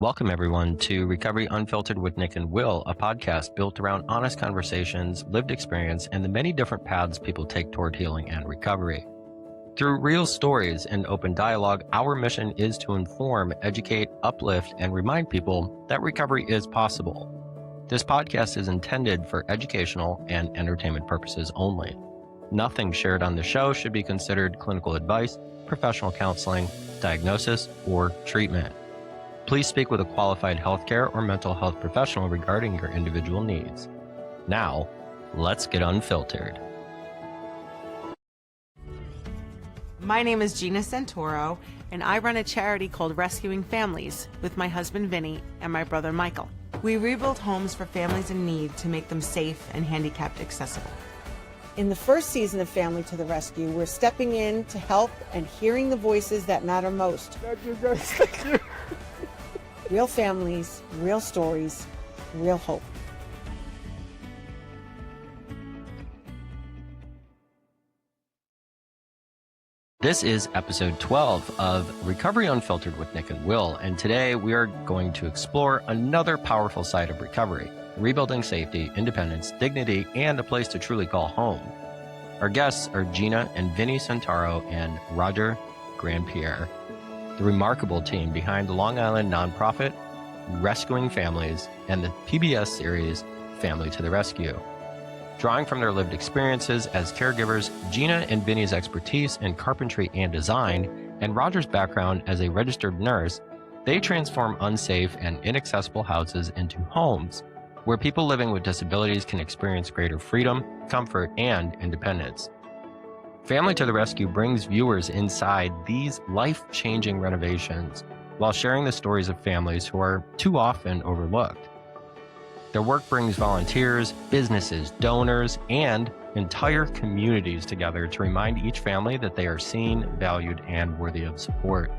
Welcome, everyone, to Recovery Unfiltered with Nick and Will, a podcast built around honest conversations, lived experience, and the many different paths people take toward healing and recovery. Through real stories and open dialogue, our mission is to inform, educate, uplift, and remind people that recovery is possible. This podcast is intended for educational and entertainment purposes only. Nothing shared on the show should be considered clinical advice, professional counseling, diagnosis, or treatment. Please speak with a qualified healthcare or mental health professional regarding your individual needs. Now, let's get unfiltered. My name is Gina Centauro, and I run a charity called Rescuing Families with my husband Vinny and my brother Michael. We rebuild homes for families in need to make them safe and handicapped accessible. In the first season of Family to the Rescue, we're stepping in to help and hearing the voices that matter most. Real families, real stories, real hope. This is episode 12 of Recovery Unfiltered with Nick and Will, and today we are going to explore another powerful side of recovery, rebuilding safety, independence, dignity, and a place to truly call home. Our guests are Gina and Vinny Centauro and Roger Grand-Pierre, the remarkable team behind the Long Island nonprofit Rescuing Families and the PBS series Family to the Rescue. Drawing from their lived experiences as caregivers, Gina and Vinny's expertise in carpentry and design, and Roger's background as a registered nurse, they transform unsafe and inaccessible houses into homes where people living with disabilities can experience greater freedom, comfort, and independence. Family to the Rescue brings viewers inside these life-changing renovations while sharing the stories of families who are too often overlooked. Their work brings volunteers, businesses, donors, and entire communities together to remind each family that they are seen, valued, and worthy of support.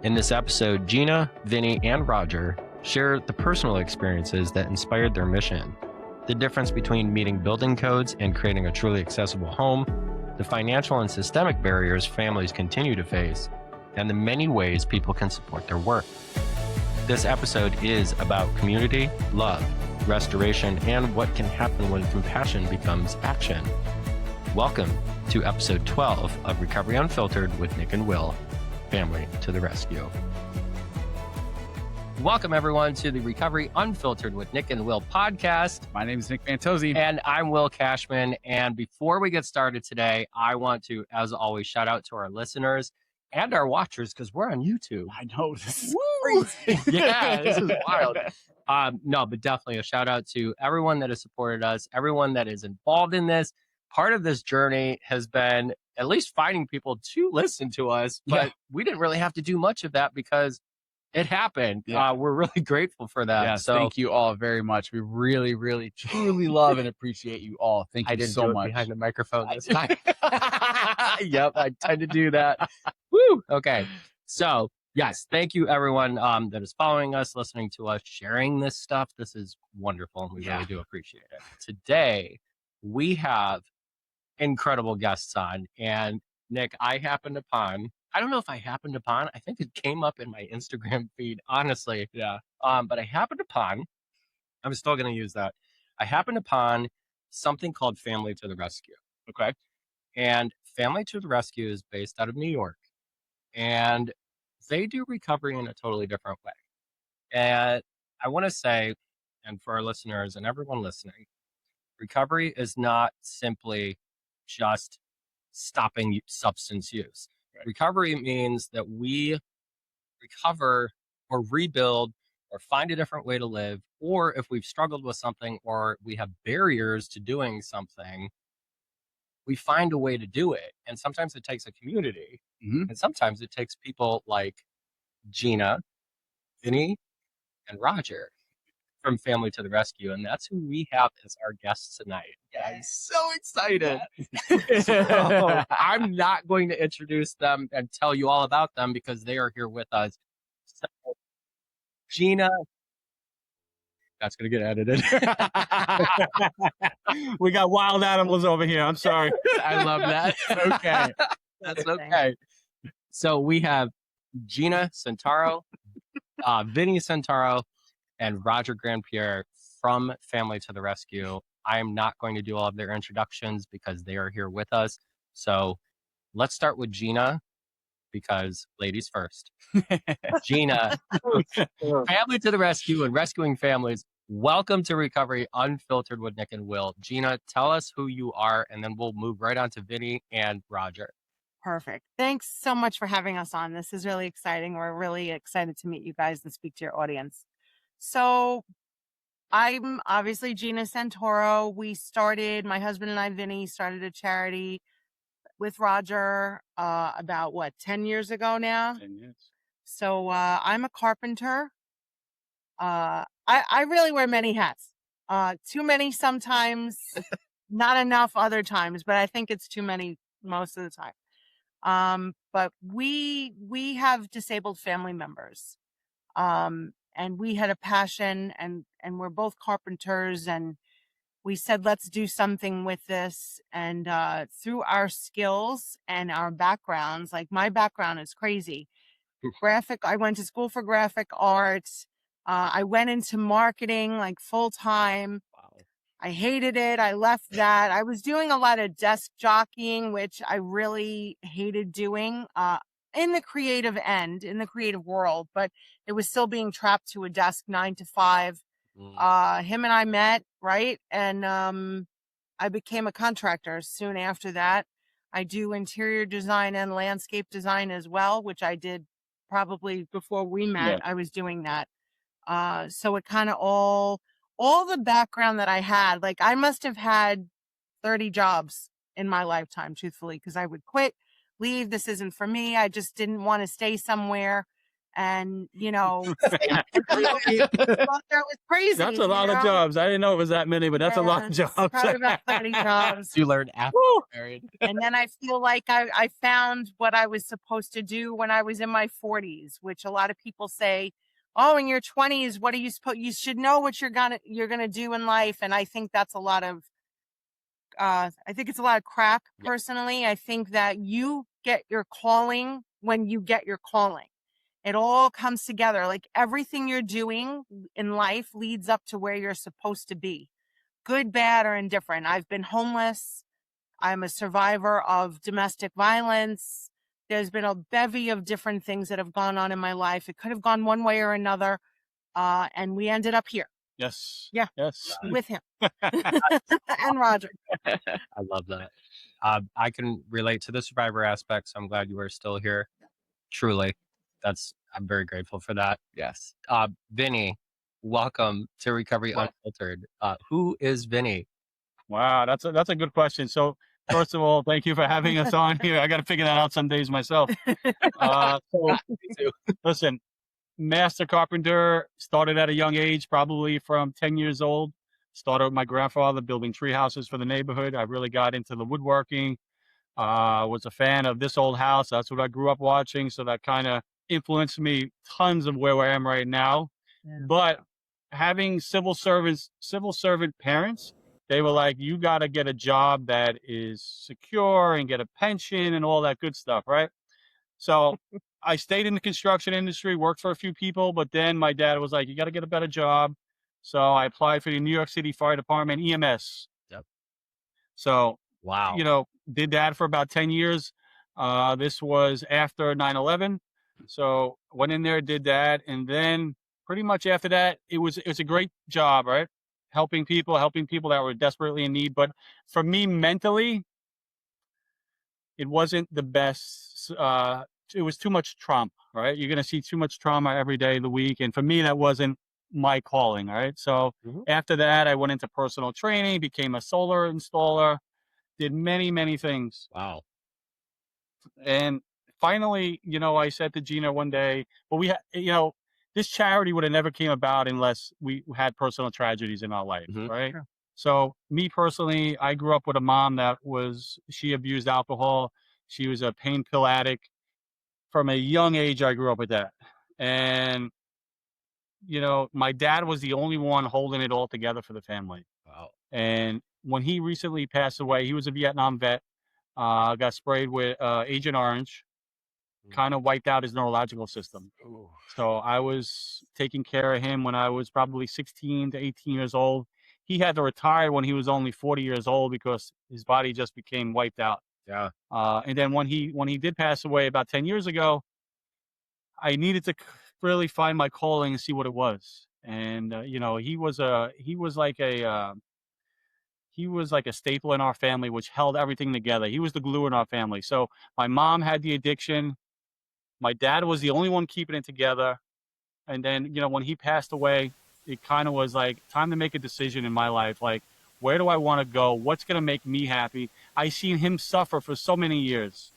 In this episode, Gina, Vinny, and Roger share the personal experiences that inspired their mission, the difference between meeting building codes and creating a truly accessible home, the financial and systemic barriers families continue to face, and the many ways people can support their work. This episode is about community, love, restoration, and what can happen when compassion becomes action. Welcome to episode 12 of Recovery Unfiltered with Nick and Will, Family to the Rescue. Welcome, everyone, to the Recovery Unfiltered with Nick and Will podcast. My name is Nick Fantozzi. And I'm Will Cashman. And before we get started today, I want to, as always, shout out to our listeners and our watchers, because we're on YouTube. I know, this is crazy. Yeah, this is wild. No, but definitely a shout out to everyone that has supported us, everyone that is involved in this. Part of this journey has been at least finding people to listen to us, but we didn't really have to do much of that because it happened. Yeah. We're really grateful for that. Yeah, so thank you all very much. We really, really, truly love and appreciate you all. Thank you so much. Behind the microphone this time. Yep, I tend to do that. Woo! Okay. So, yes, thank you, everyone that is following us, listening to us, sharing this stuff. This is wonderful, and we really do appreciate it. Today, we have incredible guests on, and Nick, I don't know if I happened upon, I think it came up in my Instagram feed, honestly. Yeah. But I happened upon, I'm still going to use that. I happened upon something called Family to the Rescue. Okay. And Family to the Rescue is based out of New York. And they do recovery in a totally different way. And I want to say, and for our listeners and everyone listening, recovery is not simply just stopping substance use. Right. Recovery means that we recover or rebuild or find a different way to live, or if we've struggled with something or we have barriers to doing something, we find a way to do it. And sometimes it takes a community, and sometimes it takes people like Gina, Vinny, and Roger from Family to the Rescue. And that's who we have as our guests tonight. I'm so excited. So, I'm not going to introduce them and tell you all about them because they are here with us. So, Gina, that's going to get edited. We got wild animals over here. I'm sorry. I love that. Okay. That's okay. So we have Gina Centauro, Vinny Centauro and Roger Grand-Pierre from Family to the Rescue. I am not going to do all of their introductions because they are here with us. So let's start with Gina, because ladies first. Gina, Family to the Rescue and Rescuing Families. Welcome to Recovery Unfiltered with Nick and Will. Gina, tell us who you are, and then we'll move right on to Vinny and Roger. Perfect. Thanks so much for having us on. This is really exciting. We're really excited to meet you guys and speak to your audience. So I'm obviously Gina Centauro. My husband and I, Vinny, started a charity with Roger about 10 years ago now? 10 years. So I'm a carpenter. I really wear many hats. Too many sometimes, not enough other times, but I think it's too many most of the time. But we have disabled family members. And we had a passion and we're both carpenters, and we said, let's do something with this. And through our skills and our backgrounds, like my background is crazy. I went to school for graphic arts. I went into marketing like full time. Wow. I hated it. I left that. I was doing a lot of desk jockeying, which I really hated doing in the creative world, but it was still being trapped to a desk 9 to 5. Him and I met, right? And I became a contractor soon after that. I do interior design and landscape design as well, which I did probably before we met. Yeah. I was doing that. So it kind of all the background that I had, like I must have had 30 jobs in my lifetime, truthfully, because I would quit, leave. This isn't for me. I just didn't want to stay somewhere. And, I thought that was crazy. That's a lot of jobs. I didn't know it was that many, but that's a lot of jobs. Probably about 30 jobs. You learned after married. And then I feel like I found what I was supposed to do when I was in my 40s, which a lot of people say, oh, in your 20s, what are you supposed? You should know what you're gonna do in life. And I think that's a lot of, I think it's a lot of crap. Personally, I think that you get your calling when you get your calling. It all comes together. Like everything you're doing in life leads up to where you're supposed to be, good, bad, or indifferent. I've been homeless. I'm a survivor of domestic violence. There's been a bevy of different things that have gone on in my life. It could have gone one way or another. And we ended up here. Yes. Yeah. Yes. With him and Roger. I love that. I can relate to the survivor aspects. I'm glad you are still here. Truly. I'm very grateful for that. Yes. Vinny, welcome to Recovery Unfiltered. Who is Vinny? Wow, that's a good question. So first of all, thank you for having us on here. I got to figure that out some days myself. Listen, master carpenter, started at a young age, probably from 10 years old. Started with my grandfather building tree houses for the neighborhood. I really got into the woodworking. Was a fan of This Old House. That's what I grew up watching. So that kind of influenced me tons of where I am right now. Yeah. But having civil servant parents, they were like, you got to get a job that is secure and get a pension and all that good stuff, right? So I stayed in the construction industry, worked for a few people, but then my dad was like, you got to get a better job. So I applied for the New York City Fire Department, EMS. Yep. So, wow. Did that for about 10 years. This was after 9/11. So went in there, did that. And then pretty much after that, it was a great job, right? Helping people that were desperately in need. But for me, mentally, it wasn't the best. It was too much trauma, right? You're going to see too much trauma every day of the week. And for me, that wasn't my calling, right? So after that, I went into personal training, became a solar installer, did many, many things. Wow. And finally, I said to Gina one day, but this charity would have never came about unless we had personal tragedies in our life, right? Sure. So me personally, I grew up with a mom she abused alcohol. She was a pain pill addict. From a young age, I grew up with that. And, my dad was the only one holding it all together for the family. Wow. And when he recently passed away, he was a Vietnam vet, got sprayed with Agent Orange. kind of wiped out his neurological system. Ooh. So I was taking care of him when I was probably 16 to 18 years old. He had to retire when he was only 40 years old because his body just became wiped out. Yeah. And then when he did pass away about 10 years ago, I needed to really find my calling and see what it was. And he was like a staple in our family, which held everything together. He was the glue in our family. So my mom had the addiction. My dad was the only one keeping it together. And then, when he passed away, it kind of was like time to make a decision in my life. Like, where do I want to go? What's going to make me happy? I seen him suffer for so many years.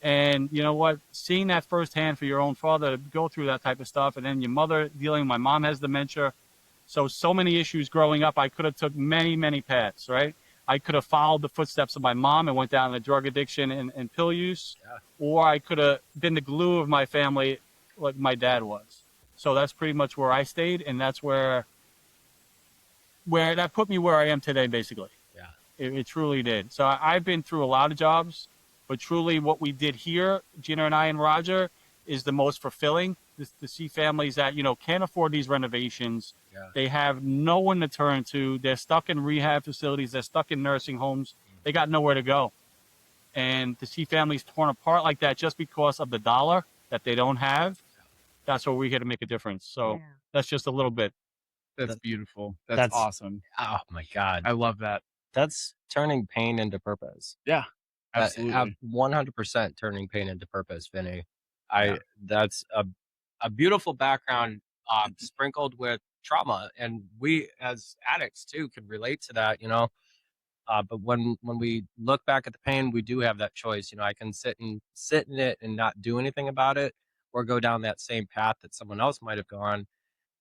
And you know what? Seeing that firsthand for your own father go through that type of stuff, and then your mother dealing, my mom has dementia. So many issues growing up. I could have took many, many paths, right? I could have followed the footsteps of my mom and went down the drug addiction and pill use, or I could have been the glue of my family like my dad was. So that's pretty much where I stayed, and that's where that put me where I am today, basically. Yeah. It truly did. So I've been through a lot of jobs, but truly what we did here, Gina and I and Roger, is the most fulfilling. To see families that, can't afford these renovations. Yeah. They have no one to turn to. They're stuck in rehab facilities. They're stuck in nursing homes. They got nowhere to go. And to see families torn apart like that just because of the dollar that they don't have, that's where we're here to make a difference. So that's just a little bit. That's beautiful. That's awesome. Oh my God. I love that. That's turning pain into purpose. Yeah, absolutely. 100% turning pain into purpose, Vinny. That's a beautiful background sprinkled with trauma, and we as addicts too can relate to that, but when we look back at the pain, we do have that choice. I can sit in it and not do anything about it, or go down that same path that someone else might have gone,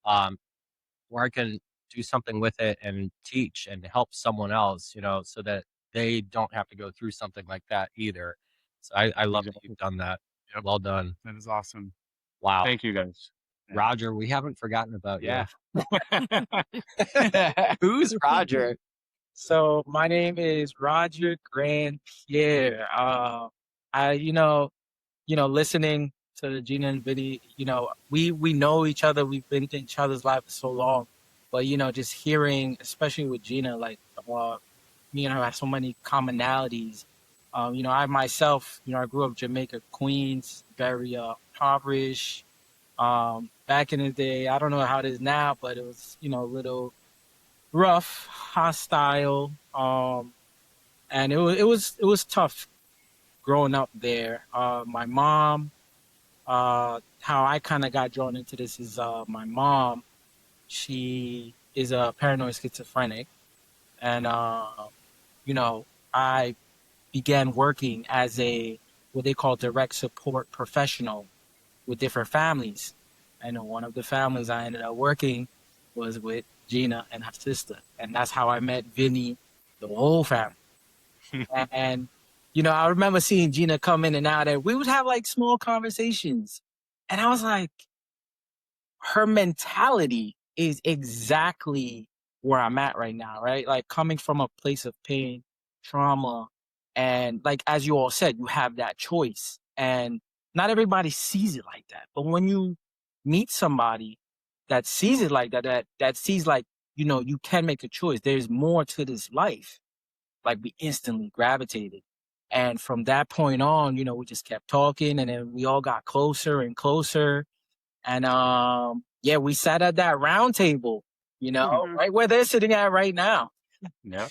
or I can do something with it and teach and help someone else, so that they don't have to go through something like that either. So I love that you've done that. Yep. Well done. That is awesome. Wow. Thank you, guys. Roger, we haven't forgotten about you. Yeah. Who's Roger? So my name is Roger Grand-Pierre. Listening to Gina and Vinny, we know each other. We've been in each other's life for so long, but just hearing, especially with Gina, like me and her have so many commonalities. I myself, I grew up Jamaica, Queens, very impoverished. Back in the day, I don't know how it is now, but it was, a little rough, hostile, and it was tough growing up there. My mom, how I kind of got drawn into this is my mom. She is a paranoid schizophrenic, and I began working as what they call direct support professional with different families. And one of the families I ended up working was with Gina and her sister. And that's how I met Vinny, the whole family. and I remember seeing Gina come in and out, and we would have like small conversations. And I was like, her mentality is exactly where I'm at right now, right? Like coming from a place of pain, trauma, and like, as you all said, you have that choice. And not everybody sees it like that. But when you meet somebody that sees it like that sees like, you can make a choice. There's more to this life. Like we instantly gravitated. And from that point on, we just kept talking, and then we all got closer and closer. And we sat at that round table, right where they're sitting at right now. Yeah.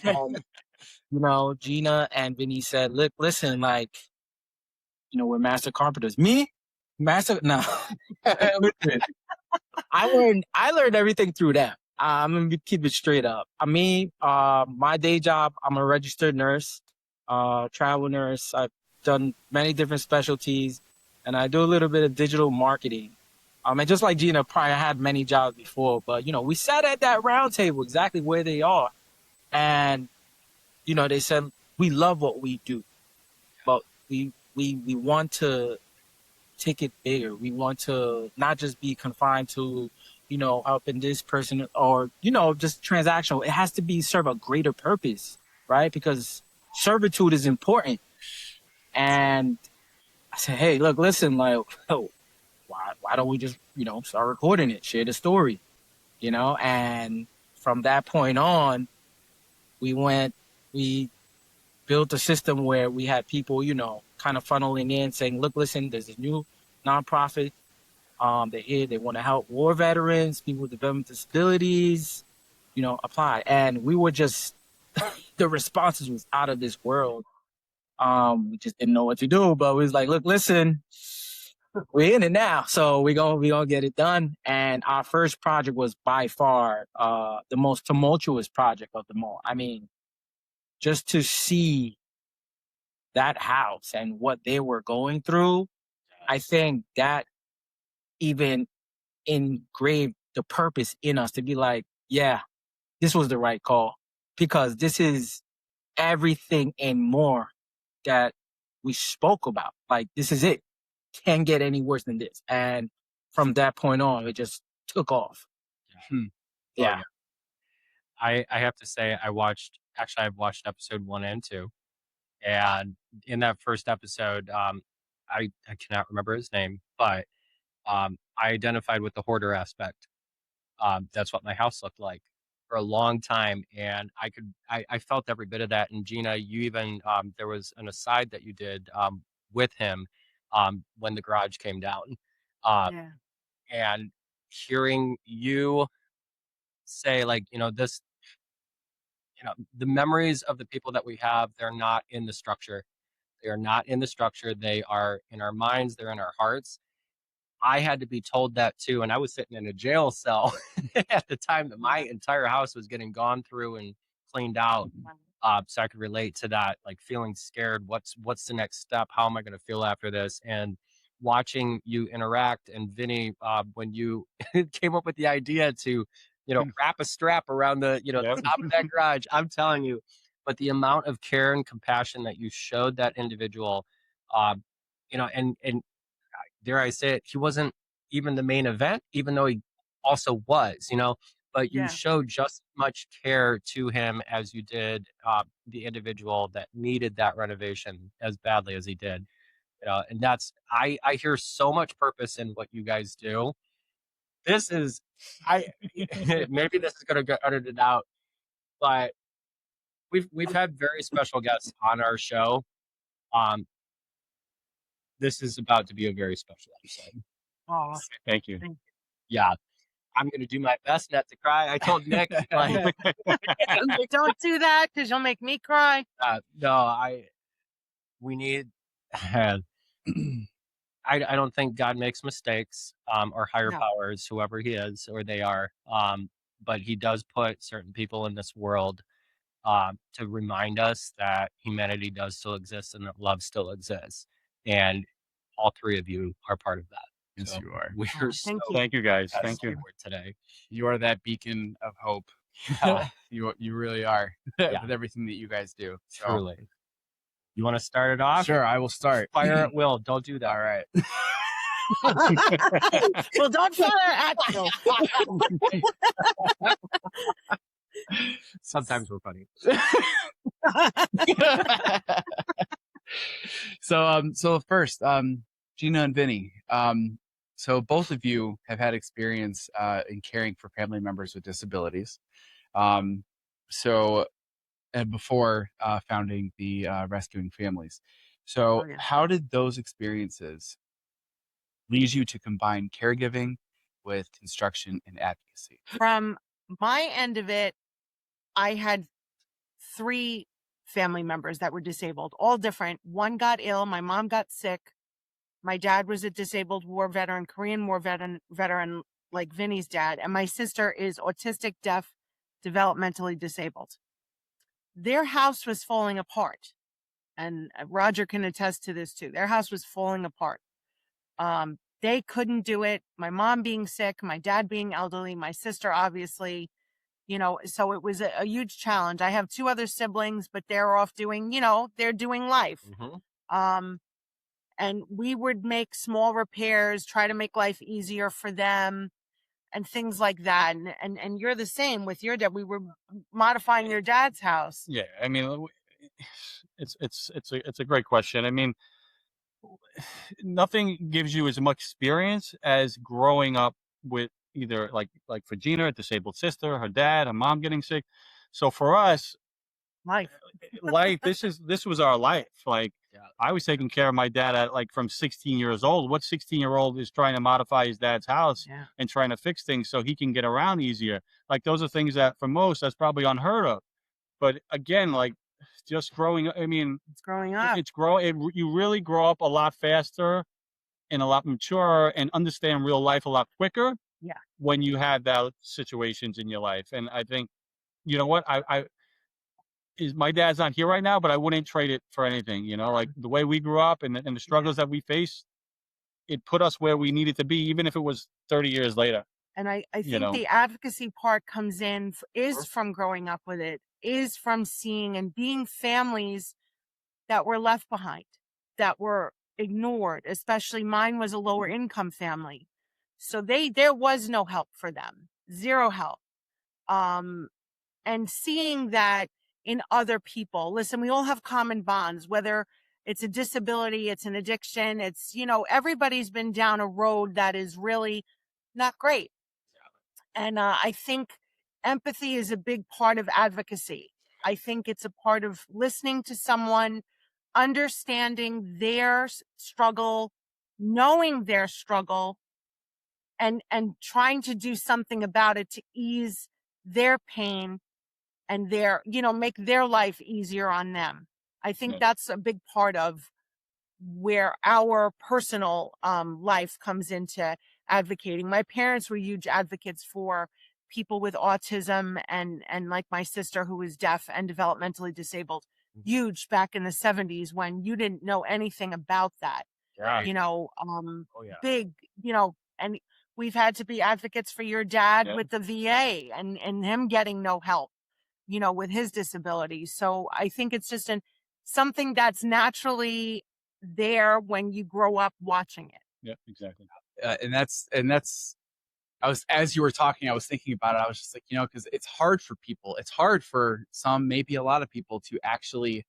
Gina and Vinny said, look, listen, like, we're master carpenters. Me? Master? No. I learned everything through them. I'm going to keep it straight up. My day job, I'm a registered nurse, travel nurse. I've done many different specialties, and I do a little bit of digital marketing. And just like Gina, probably had many jobs before, but, we sat at that round table exactly where they are. And, they said, we love what we do, but we want to take it bigger. We want to not just be confined to, helping this person or, just transactional. It has to serve a greater purpose, right? Because servitude is important. And said, hey, look, listen, like, oh, why don't we just, start recording it, share the story, And from that point on, we built a system where we had people, kind of funneling in saying, look, listen, there's a new nonprofit. They're here. They want to help war veterans, people with developmental disabilities, apply. And we were just, the responses was out of this world. We just didn't know what to do, but we was like, look, listen, we're in it now. So we gonna get it done. And our first project was by far the most tumultuous project of them all. I mean, just to see that house and what they were going through, I think that even engraved the purpose in us to be like, yeah, this was the right call, because this is everything and more that we spoke about. Like, this is it. Can't get any worse than this. And from that point on, it just took off. Yeah. I have to say, I've watched episode 1 and 2. And in that first episode, I cannot remember his name, but I identified with the hoarder aspect. That's what my house looked like for a long time, and I felt every bit of that. And Gina, you even there was an aside that you did with him when the garage came down, Yeah. and hearing you say, like, this, the memories of the people that we have, they're not in the structure. They are not in the structure. They are in our minds. They're in our hearts. I had to be told that too. And I was sitting in a jail cell at the time that my entire house was getting gone through and cleaned out. So I could relate to that, like feeling scared. What's the next step? How am I going to feel after this? And watching you interact, and Vinny, when you came up with the idea to, wrap a strap around the, Yep. the top of that garage, I'm telling you, but the amount of care and compassion that you showed that individual, and dare I say it, he wasn't even the main event, even though he also was, but you Yeah. showed just as much care to him as you did the individual that needed that renovation as badly as he did. And that's, I hear so much purpose in what you guys do. This is, maybe this is going to get edited out, but we've had very special guests on our show. This is about to be a very special episode. Oh, Thank you. Yeah, I'm going to do my best not to cry. I told Nick, like, don't do that, because you'll make me cry. no, we need, I don't think God makes mistakes, or higher No. powers, whoever he is, or they are. But he does put certain people in this world to remind us that humanity does still exist and that love still exists. And all three of you are part of that. Yes, So you are. we're Oh, so thank you. Thank you, guys. blessed Thank you. here today. You are that beacon of hope. You really are Yeah. with everything that you guys do. So, Truly. You want to start it off? sure, I will start. Fire at will. Don't do that. All right. Well, don't fire at you. Sometimes we're funny. So first, Gina and Vinny. So both of you have had experience in caring for family members with disabilities. Before founding the Rescuing Families. So Oh, yeah. how did those experiences lead you to combine caregiving with construction and advocacy? From my end of it, I had 3 family members that were disabled, all different. One got ill. My mom got sick. My dad was a disabled war veteran, Korean War veteran like Vinny's dad. And my sister is autistic, deaf, developmentally disabled. Their house was falling apart. And Roger can attest to this too. Their house was falling apart. They couldn't do it. My mom being sick, my dad being elderly, my sister, obviously, so it was a huge challenge. I have 2 other siblings, but they're off doing, they're doing life. Mm-hmm. And we would make small repairs, try to make life easier for them and things like that. And you're the same with your dad. We were modifying your dad's house. Yeah, I mean, it's a great question. I mean, nothing gives you as much experience as growing up with either like for Gina, a disabled sister, her dad, her mom getting sick. So for us, Life. this was our life. Like Yeah. I was taking care of my dad at like from 16 years old. What 16-year-old is trying to modify his dad's house Yeah. and trying to fix things so he can get around easier? Like those are things that for most that's probably unheard of. But again, like just growing, I mean, It's growing up. you really grow up a lot faster and a lot mature and understand real life a lot quicker. Yeah. When you have those situations in your life. And I think, you know what, my dad's not here right now, but I wouldn't trade it for anything, like the way we grew up and the struggles that we faced, it put us where we needed to be, even if it was 30 years later. And I think the advocacy part comes in, is from growing up with it, is from seeing and being families that were left behind, that were ignored. Especially mine was a lower income family. So there was no help for them, zero help. And seeing that in other people, listen, we all have common bonds, whether it's a disability, it's an addiction, it's, everybody's been down a road that is really not great. And I think empathy is a big part of advocacy. I think it's a part of listening to someone, understanding their struggle, knowing their struggle, and trying to do something about it to ease their pain and make their life easier on them. I think that's a big part of where our personal life comes into advocating. My parents were huge advocates for people with autism and like my sister who was deaf and developmentally disabled. Huge back in the 70s when you didn't know anything about that. Yeah. Big, and we've had to be advocates for your dad with the VA and him getting no help, with his disability. So I think it's just something that's naturally there when you grow up watching it. Yeah, exactly. And that's, as you were talking, I was thinking about it. I was just like, because it's hard for people. It's hard for some, maybe a lot of people, to actually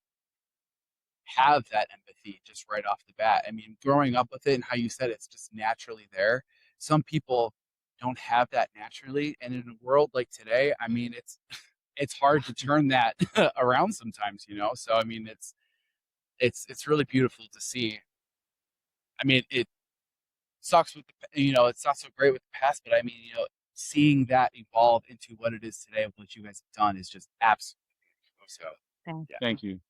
have that empathy just right off the bat. I mean, growing up with it and how you said it's just naturally there. Some people don't have that naturally. And in a world like today, I mean, it's hard to turn that around sometimes, So, I mean, it's really beautiful to see. I mean, it sucks with, it's not so great with the past, but I mean, seeing that evolve into what it is today, what you guys have done, is just absolutely beautiful. So, Thank you.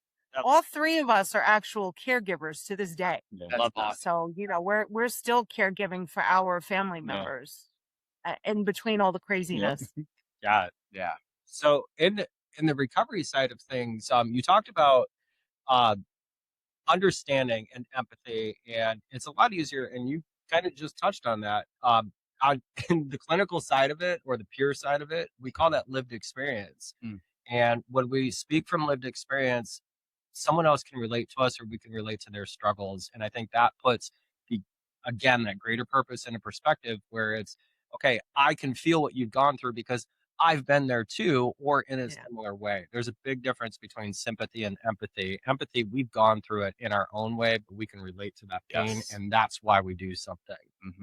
All three of us are actual caregivers to this day. Yeah. Love that. So, we're still caregiving for our family members in between all the craziness. Got it. Yeah. So in the recovery side of things, you talked about understanding and empathy, and it's a lot easier, and you kind of just touched on that. In the clinical side of it, or the peer side of it, we call that lived experience. And when we speak from lived experience, someone else can relate to us, or we can relate to their struggles. And I think that puts that greater purpose and a perspective where it's, okay, I can feel what you've gone through because I've been there too, or in a similar way. There's a big difference between sympathy and empathy. Empathy, we've gone through it in our own way, but we can relate to that pain, and that's why we do something.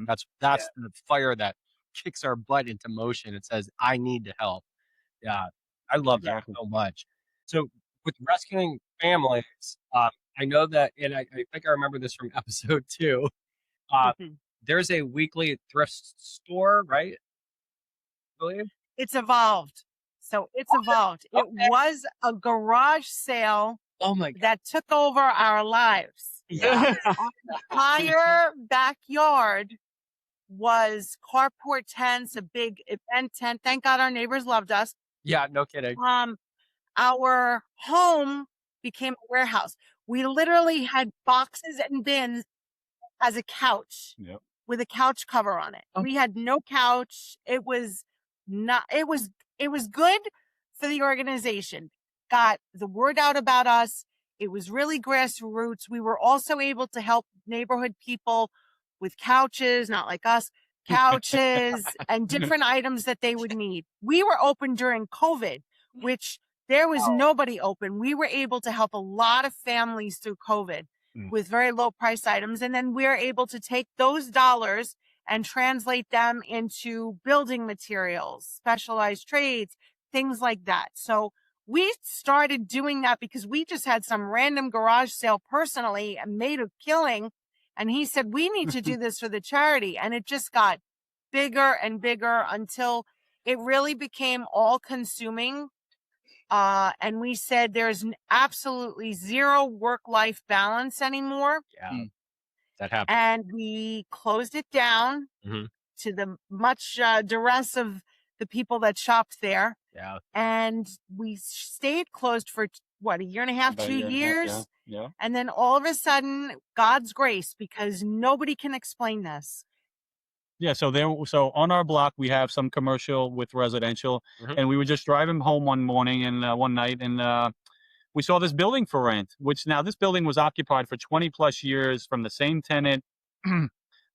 That's the fire that kicks our butt into motion. It says, I need to help. Yeah, I love that so much. So with rescuing families, I know that, and I think I remember this from episode 2. There's a weekly thrift store, right? I believe. It's evolved. So it's evolved. It was a garage sale that took over our lives. Yeah. Our entire backyard was carport tents, a big event tent. Thank God our neighbors loved us. Yeah, no kidding. Our home became a warehouse. We literally had boxes and bins as a couch with a couch cover on it. We had no couch. It was good for the organization. Got the word out about us. It was really grassroots. We were also able to help neighborhood people with couches, not like us, couches and different items that they would need. We were open during COVID, which there was nobody open. We were able to help a lot of families through COVID. with very low price items. And then we're able to take those dollars and translate them into building materials, specialized trades, things like that. So we started doing that because we just had some random garage sale personally and made a killing. And he said, we need to do this for the charity. And it just got bigger and bigger until it really became all consuming. And we said there's absolutely zero work-life balance anymore. Yeah, that happened. And we closed it down to the much duress of the people that shopped there. Yeah. And we stayed closed for what, a year and a half, About a 2 year and a half, years. Yeah. And then all of a sudden, God's grace, because nobody can explain this. Yeah, so on our block we have some commercial with residential, and we were just driving home one morning and one night, and we saw this building for rent. Which now this building was occupied for 20 plus years from the same tenant.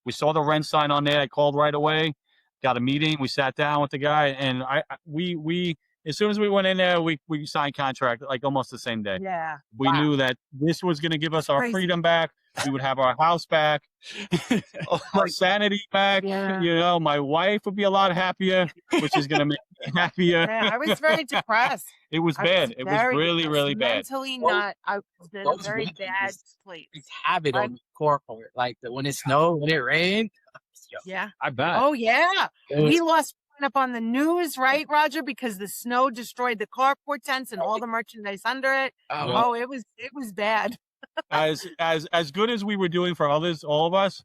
We saw the rent sign on there. I called right away, got a meeting. We sat down with the guy, and we as soon as we went in there, we signed contract like almost the same day. Yeah. We knew that this was going to give us our Crazy. freedom back. We would have our house back, our sanity back. Yeah. You know, my wife would be a lot happier, which is going to make me happier. Yeah, I was very depressed. It was bad. It was really, really bad. Mentally not. I was in a very bad place. It's habit on the corporate. Like when it snowed, when it rained. Yeah. I bet. Oh, yeah. It was- We lost up on the news, right, Roger? Because the snow destroyed the carport tents and all the merchandise under it. Oh, it was bad. As good as we were doing for others, all of us,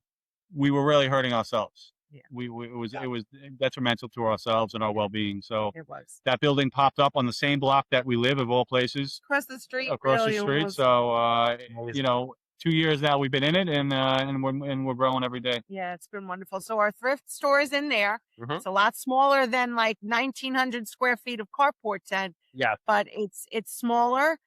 we were really hurting ourselves. Yeah. It was detrimental to ourselves and our well-being. So It was. that building popped up on the same block that we live, of all places, Across the street. across really the street. was. So you know, 2 years now we've been in it, and we're growing every day. Yeah, it's been wonderful. So our thrift store is in there. Mhm. It's a lot smaller than like 1,900 square feet of carport tent. Yeah. But it's smaller.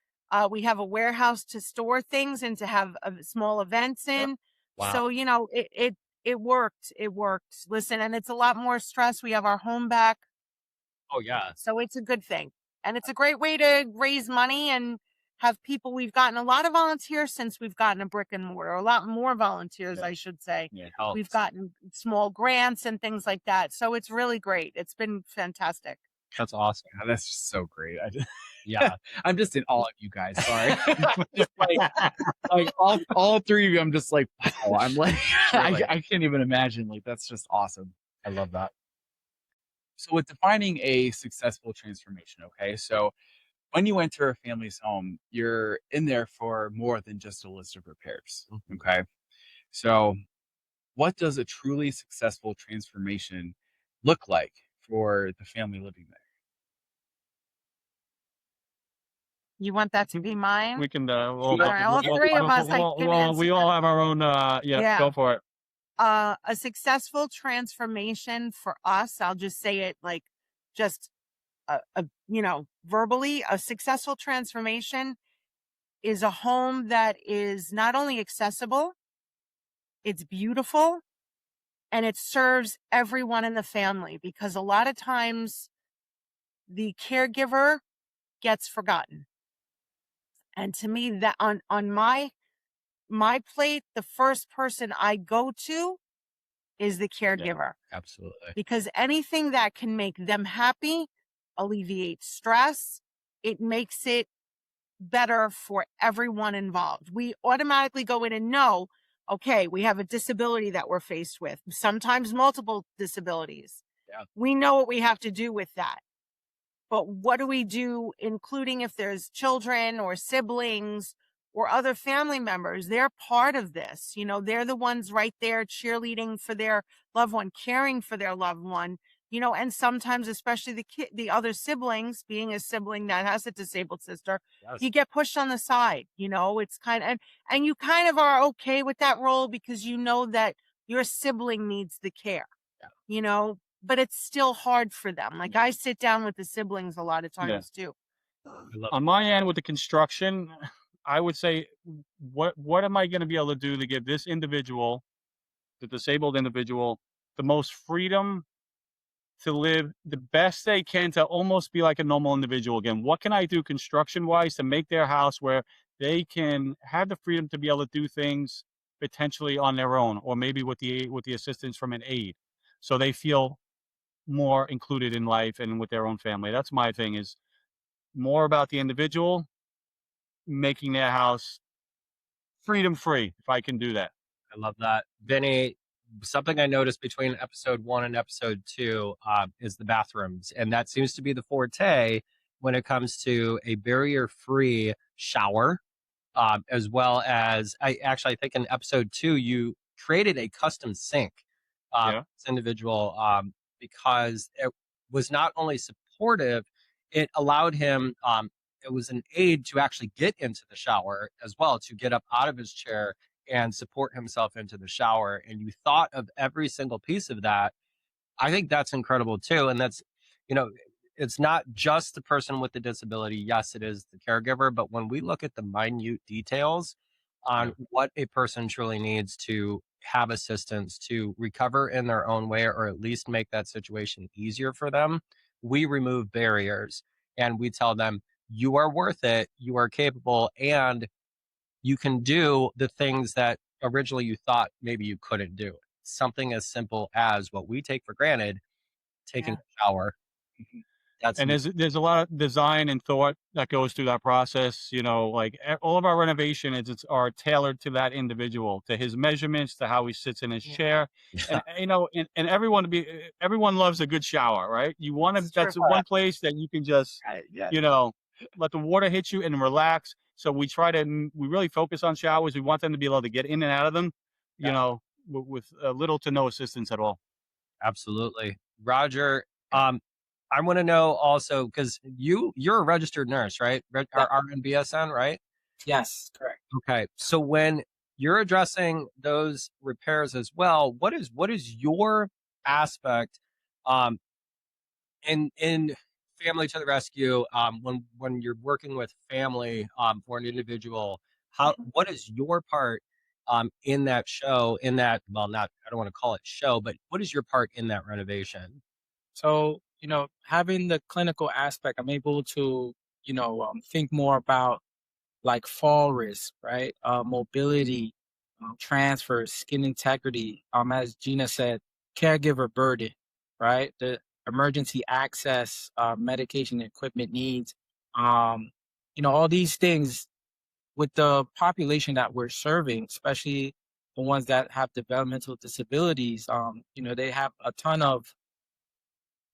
We have a warehouse to store things and to have small events in. Wow. So, you know, it worked. It worked. Listen, and it's a lot more stress. We have our home back. Oh, yeah. So it's a good thing. And it's a great way to raise money and have people. We've gotten a lot of volunteers since we've gotten a brick and mortar, a lot more volunteers, I should say. Yeah, it helps. We've gotten small grants and things like that. So it's really great. It's been fantastic. That's awesome. Yeah, that's just so great. Yeah. I'm just in awe of you guys. Sorry. Just like all three of you, I'm just like, wow. I'm like, Really? I can't even imagine. Like, that's just awesome. I love that. So with defining a successful transformation, okay, so when you enter a family's home, you're in there for more than just a list of repairs, okay? So what does a truly successful transformation look like for the family living there? You want that to be mine? We can. All three of us, I can answer we all have our own. Yeah. Go for it. A successful transformation for us, I'll just say it like just you know, verbally, a successful transformation is a home that is not only accessible, it's beautiful, and it serves everyone in the family, because a lot of times the caregiver gets forgotten. And to me, that on my plate, the first person I go to is the caregiver. Absolutely. Because anything that can make them happy, alleviate stress, it makes it better for everyone involved. We automatically go in and know, okay, we have a disability that we're faced with, sometimes multiple disabilities. Yeah. We know what we have to do with that. But what do we do, including if there's children or siblings or other family members? They're part of this. You know, they're the ones right there cheerleading for their loved one, caring for their loved one, you know, and sometimes, especially the other siblings, being a sibling that has a disabled sister, Yes. you get pushed on the side, you know, it's kind of, and you kind of are okay with that role because you know that your sibling needs the care, you know, but it's still hard for them. Like I sit down with the siblings a lot of times too. On my end with the construction, I would say, what am I going to be able to do to give this individual, the disabled individual, the most freedom to live the best they can, to almost be like a normal individual again? What can I do construction wise to make their house where they can have the freedom to be able to do things potentially on their own, or maybe with the assistance from an aide, so they feel more included in life and with their own family. That's my thing, is more about the individual making their house freedom free, if I can do that. I love that. Vinny, something I noticed between episode 1 and episode 2 is the bathrooms. And that seems to be the forte when it comes to a barrier-free shower, as well as, I think in episode 2, you created a custom sink this individual, because it was not only supportive, it allowed him, it was an aid to actually get into the shower as well, to get up out of his chair and support himself into the shower. And you thought of every single piece of that. I think that's incredible too. And that's, it's not just the person with the disability. Yes, it is the caregiver. But when we look at the minute details on what a person truly needs to have assistance to recover in their own way, or at least make that situation easier for them, we remove barriers and we tell them, you are worth it, you are capable, and you can do the things that originally you thought maybe you couldn't do. Something as simple as what we take for granted, taking a shower. And there's a lot of design and thought that goes through that process. Like all of our renovations are tailored to that individual, to his measurements, to how he sits in his chair. And and everyone loves a good shower, right? You want to, that's one place that you can just let the water hit you and relax. So we really focus on showers. We want them to be able to get in and out of them, with little to no assistance at all. Absolutely. Roger, I want to know also, because you're a registered nurse, right? RN-BSN, right? Yes, correct. Okay. So when you're addressing those repairs as well, what is your aspect in Family to the Rescue, when you're working with family for an individual, what is your part in that show, I don't want to call it show, but what is your part in that renovation? So, having the clinical aspect, I'm able to, think more about like fall risk, right? Mobility, transfer, skin integrity. As Gina said, caregiver burden, right? The emergency access, medication, equipment needs, all these things with the population that we're serving, especially the ones that have developmental disabilities. They have a ton of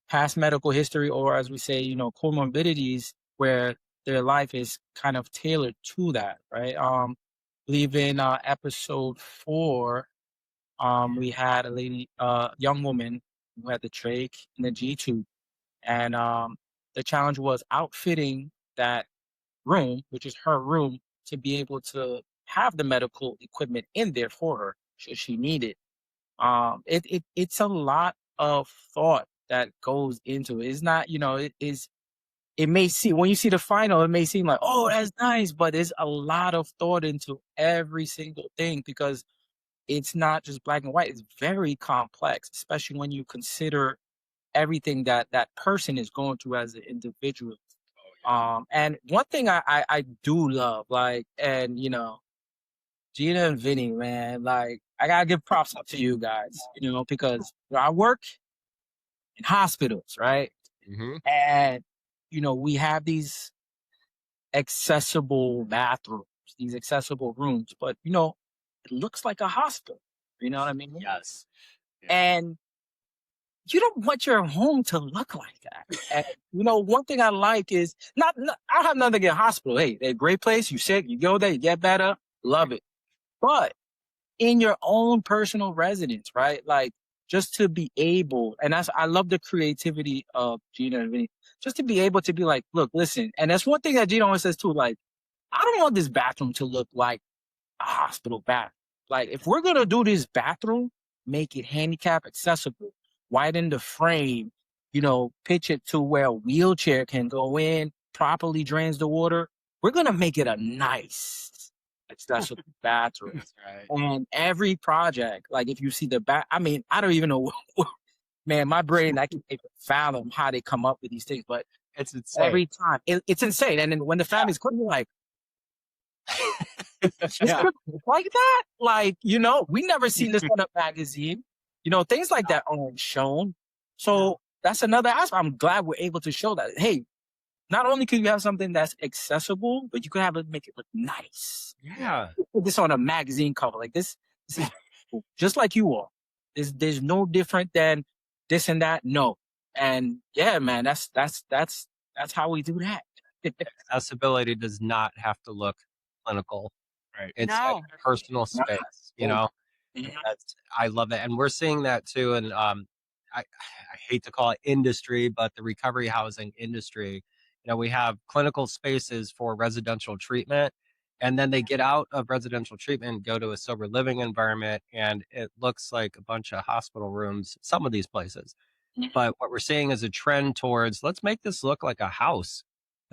past medical history, or as we say, comorbidities, where their life is kind of tailored to that, right? I believe in episode 4, we had a lady, young woman who had the trach and the G-tube, and the challenge was outfitting that room, which is her room, to be able to have the medical equipment in there for her should she need it. It's a lot of thought that goes into it. It's not, it may seem, when you see the final, it may seem like, oh, that's nice, but there's a lot of thought into every single thing, because it's not just black and white. It's very complex, especially when you consider everything that that person is going through as an individual. And one thing I do love, and Gina and Vinny, man, I gotta give props up to you guys, because I work in hospitals, right? Mm-hmm. And, we have these accessible bathrooms, these accessible rooms, but, it looks like a hospital. You know what I mean? Yes. And you don't want your home to look like that. And, one thing I like is I don't have nothing against hospital. Hey, they're a great place. You sick, you go there, you get better. Love it. But in your own personal residence, right? Just to be able, and I love the creativity of Gina and Vinny, just to be able to be like, look, listen. And that's one thing that Gina always says too, I don't want this bathroom to look like a hospital bathroom. If we're going to do this bathroom, make it handicap accessible, widen the frame, pitch it to where a wheelchair can go in, properly drains the water. We're going to make it a nice accessible bathroom. That's right. And every project, if you see the back, I don't even know, man, my brain, I can't even fathom how they come up with these things, but It's insane. every time, it's insane. And then when the families come, you're like, Yeah. Like that? Like, we never seen this on a magazine. Things like that aren't shown. So that's another aspect. I'm glad we're able to show that. Hey, not only can you have something that's accessible, but you can make it look nice. Yeah. Put this on a magazine cover. Like this is just like you are. There's no different than this and that. No. And yeah, man, that's how we do that. Accessibility does not have to look clinical. Right. It's No. a personal space, I love it. And we're seeing that too. And I hate to call it industry, but the recovery housing industry, we have clinical spaces for residential treatment. And then they get out of residential treatment and go to a sober living environment. And it looks like a bunch of hospital rooms, some of these places. But what we're seeing is a trend towards, let's make this look like a house.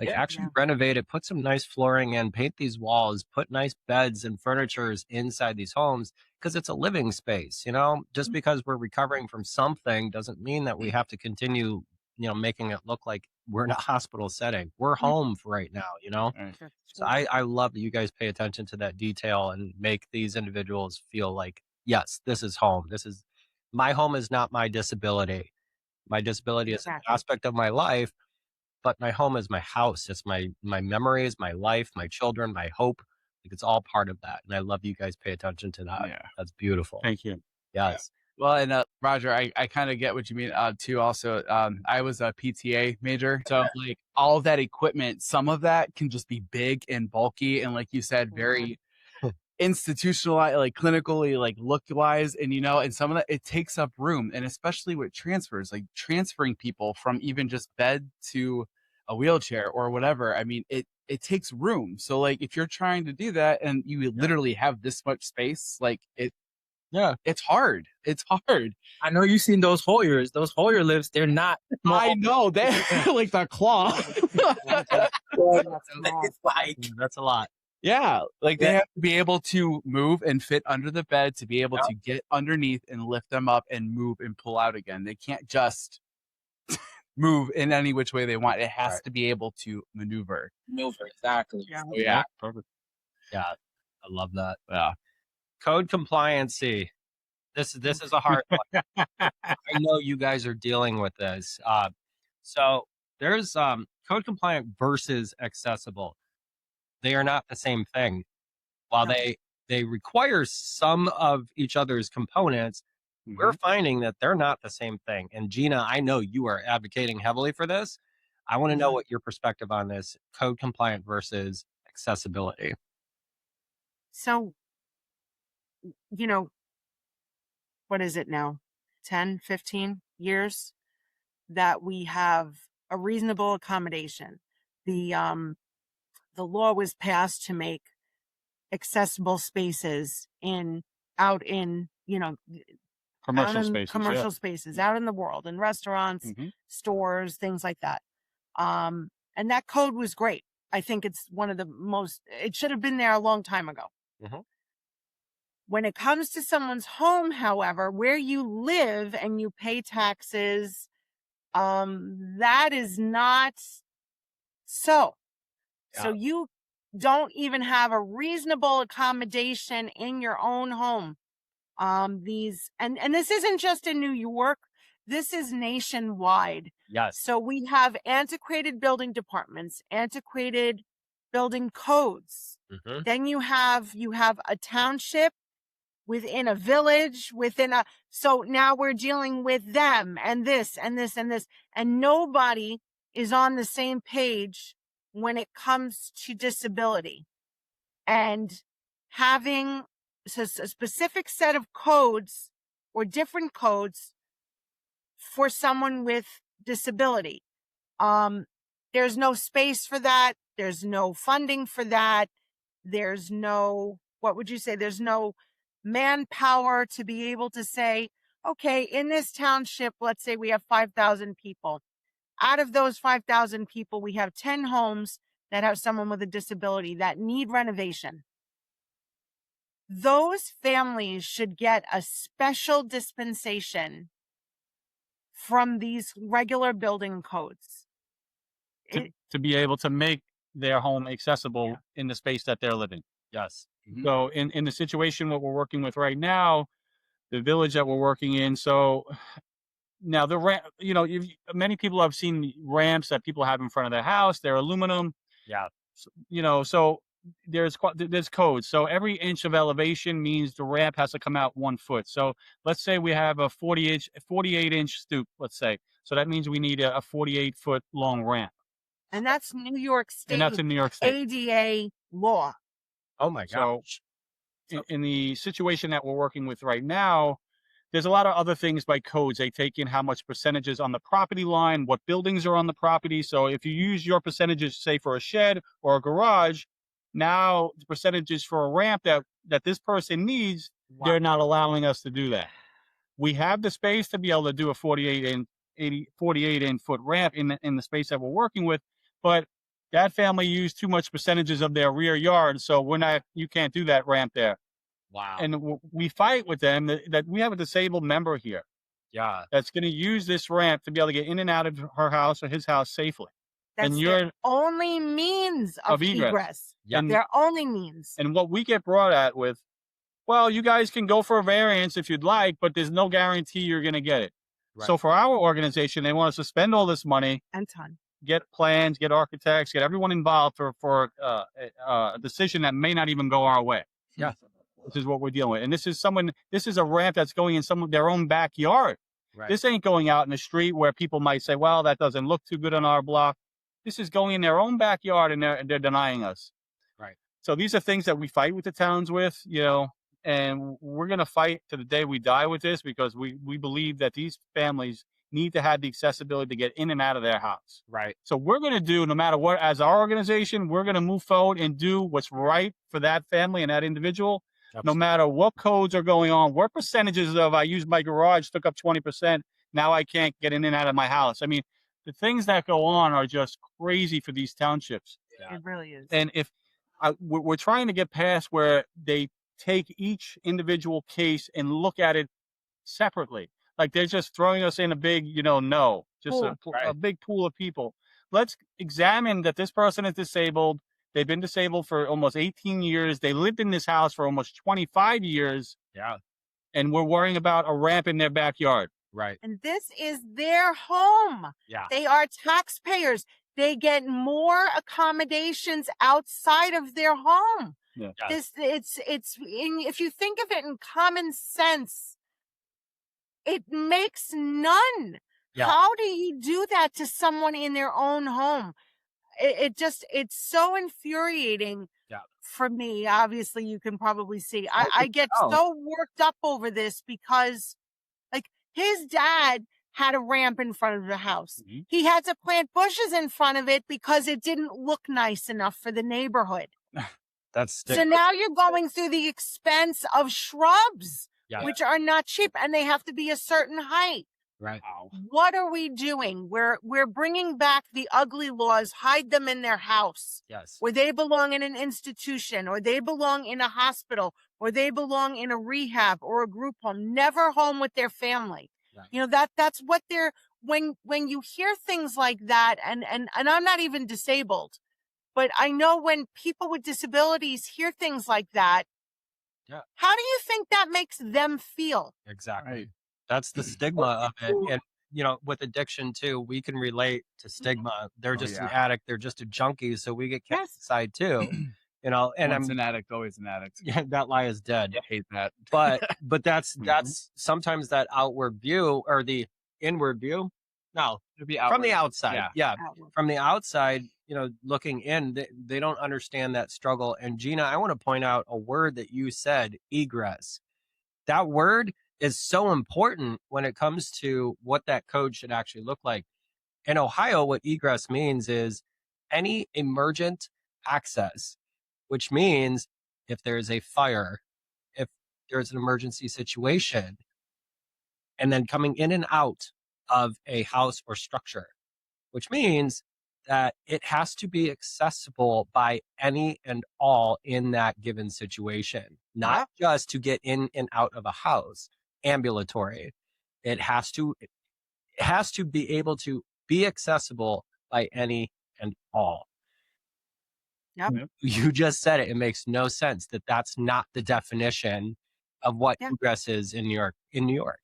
Actually renovate it, put some nice flooring in, paint these walls, put nice beds and furnitures inside these homes, because it's a living space. Just because we're recovering from something doesn't mean that we have to continue, making it look like we're in a hospital setting. We're home for right now, Right. So I love that you guys pay attention to that detail and make these individuals feel like, yes, this is home. My home is not my disability. My disability is an aspect of my life, but my home is my house. It's my memories, my life, my children, my hope. It's all part of that. And I love you guys pay attention to that. Yeah. That's beautiful. Thank you. Yes. Well, and Roger, I kind of get what you mean too. Also, I was a PTA major, so like all of that equipment, some of that can just be big and bulky, and like you said, very institutionalized, like clinically, like look wise, and and some of that it takes up room, and especially with transfers, like transferring people from even just bed to a wheelchair or whatever. I mean, it takes room. So like if you're trying to do that and you literally have this much space, like it's hard. It's hard. I know you've seen those Hoyers. Those Hoyer lifts, they're not small. I know. They're like the claw. It's like, That's a lot. Yeah. Like they have to be able to move and fit under the bed to be able to get underneath and lift them up and move and pull out again. They can't just move in any which way they want. It has to be able to maneuver. Exactly. Yeah. Perfect. Yeah. I love that. Yeah. Code compliancy. This is a hard one. I know you guys are dealing with this. So there's code compliant versus accessible. They are not the same thing. While they require some of each other's components, we're finding that they're not the same thing. And Gina, I know you are advocating heavily for this. I want to know what your perspective on this code compliant versus accessibility. So, what is it now? 10, 15 years that we have a reasonable accommodation. The law was passed to make accessible spaces out in commercial spaces out in the world, in restaurants, stores, things like that. And that code was great. I think it's one of the most, it should have been there a long time ago. When it comes to someone's home, however, where you live and you pay taxes, that is not so. So you don't even have a reasonable accommodation in your own home. And this isn't just in New York. This is nationwide. Yes. So we have antiquated building departments, antiquated building codes. Then you have a township within a village, so now we're dealing with them and this and this and this, and nobody is on the same page when it comes to disability. And having a specific set of codes or different codes for someone with disability. There's no space for that. There's no funding for that. There's no, what would you say? There's no manpower to be able to say, okay, in this township, let's say we have 5,000 people. Out of those 5,000 people, we have 10 homes that have someone with a disability that need renovation. Those families should get a special dispensation from these regular building codes. To be able to make their home accessible in the space that they're living. Yes. So in the situation what we're working with right now, the village that we're working in, so now the ramp, many people have seen ramps that people have in front of their house. They're aluminum. Yeah. So there's codes. So every inch of elevation means the ramp has to come out 1 foot. So let's say we have a 48-inch stoop, let's say. So that means we need a 48-foot long ramp. And that's New York State. And that's in New York State. ADA law. Oh my gosh. So in the situation that we're working with right now, there's a lot of other things by codes. They take in how much percentages on the property line, what buildings are on the property. So if you use your percentages, say for a shed or a garage, now the percentages for a ramp that this person needs, they're not allowing us to do that. We have the space to be able to do a 48-foot ramp in the space that we're working with, but that family used too much percentages of their rear yard, so you can't do that ramp there. Wow. And we fight with them that we have a disabled member here. Yeah. That's going to use this ramp to be able to get in and out of her house or his house safely. That's And their only means of egress. Yeah. Their only means. And what we get brought at with, well, you guys can go for a variance if you'd like, but there's no guarantee you're going to get it. Right. So for our organization, they want us to spend all this money and time, get plans, get architects, get everyone involved for a decision that may not even go our way. Yeah. This is what we're dealing with. And this is a ramp that's going in some of their own backyard. Right. This ain't going out in the street where people might say, well, that doesn't look too good on our block. This is going in their own backyard, and they're denying us. Right. So these are things that we fight with the towns with, and we're going to fight to the day we die with this, because we believe that these families need to have the accessibility to get in and out of their house. Right. So we're going to do, no matter what, as our organization, we're going to move forward and do what's right for that family and that individual. Absolutely. No matter what codes are going on, what percentages of I used my garage, took up 20%, now I can't get in and out of my house. I mean, the things that go on are just crazy for these townships. Yeah. It really is. And if we're trying to get past where they take each individual case and look at it separately, like they're just throwing us in a big, a big pool of people. Let's examine that this person is disabled. They've been disabled for almost 18 years. They lived in this house for almost 25 years. Yeah. And we're worrying about a ramp in their backyard. Right. And this is their home. Yeah. They are taxpayers. They get more accommodations outside of their home. Yeah. If you think of it in common sense, it makes none. Yeah. How do you do that to someone in their own home? It's so infuriating for me. Obviously, you can probably see. I get so worked up over this because, like, his dad had a ramp in front of the house. Mm-hmm. He had to plant bushes in front of it because it didn't look nice enough for the neighborhood. So now you're going through the expense of shrubs, which are not cheap, and they have to be a certain height. Right. What are we doing? We're bringing back the ugly laws, hide them in their house. Yes. Where they belong in an institution, or they belong in a hospital, or they belong in a rehab or a group home, never home with their family. Right. That's what they're, when you hear things like that, and I'm not even disabled, but I know when people with disabilities hear things like that, how do you think that makes them feel? Exactly. Right. That's the stigma of it. And, with addiction too, we can relate to stigma. They're just an addict. They're just a junkie. So we get kept inside too, and once an addict, always an addict. Yeah, that lie is dead. I hate that. But that's sometimes that outward view or the inward view. No, it'd be from the outside. Yeah. Outward. From the outside, looking in, they don't understand that struggle. And Gina, I want to point out a word that you said, egress. That word is so important when it comes to what that code should actually look like. In Ohio, what egress means is any emergent access, which means if there's a fire, if there's an emergency situation, and then coming in and out of a house or structure, which means that it has to be accessible by any and all in that given situation, not just to get in and out of a house. Ambulatory. It has to be able to be accessible by any and all. Yep. You just said it. It makes no sense that that's not the definition of what Yeah. egress is in New York. In New York,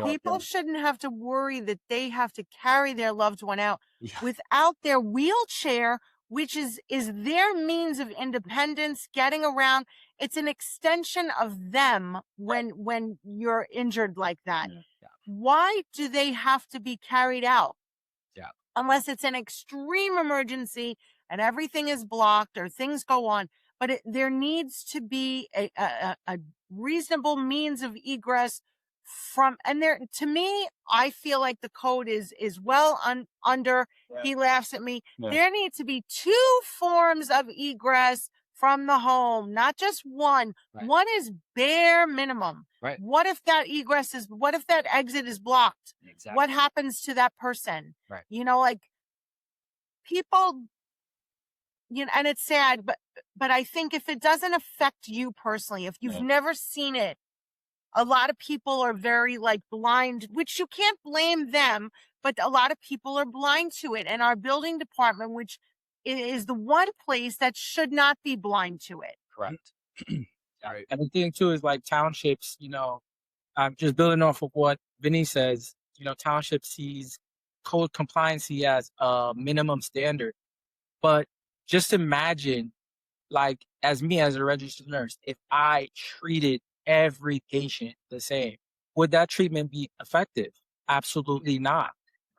People shouldn't have to worry that they have to carry their loved one out without their wheelchair, which is their means of independence, getting around. It's an extension of them when you're injured like that. Yeah. Why do they have to be carried out? Yeah. Unless it's an extreme emergency and everything is blocked or things go on. But there needs to be a reasonable means of egress and there, to me, I feel like the code is well under. Yeah. He laughs at me. Yeah. There needs to be 2 forms of egress from the home, not just one. Right. One is bare minimum. Right. What if that exit is blocked? Exactly. What happens to that person? Right. Like people, and it's sad, but I think if it doesn't affect you personally, if you've never seen it, a lot of people are very blind, which you can't blame them, but a lot of people are blind to it. And our building department, which is the one place that should not be blind to it. Correct. Right. And the thing too is townships, I'm just building off of what Vinny says, township sees code compliancy as a minimum standard. But just imagine, as me as a registered nurse, if I treated every patient the same, would that treatment be effective? Absolutely not.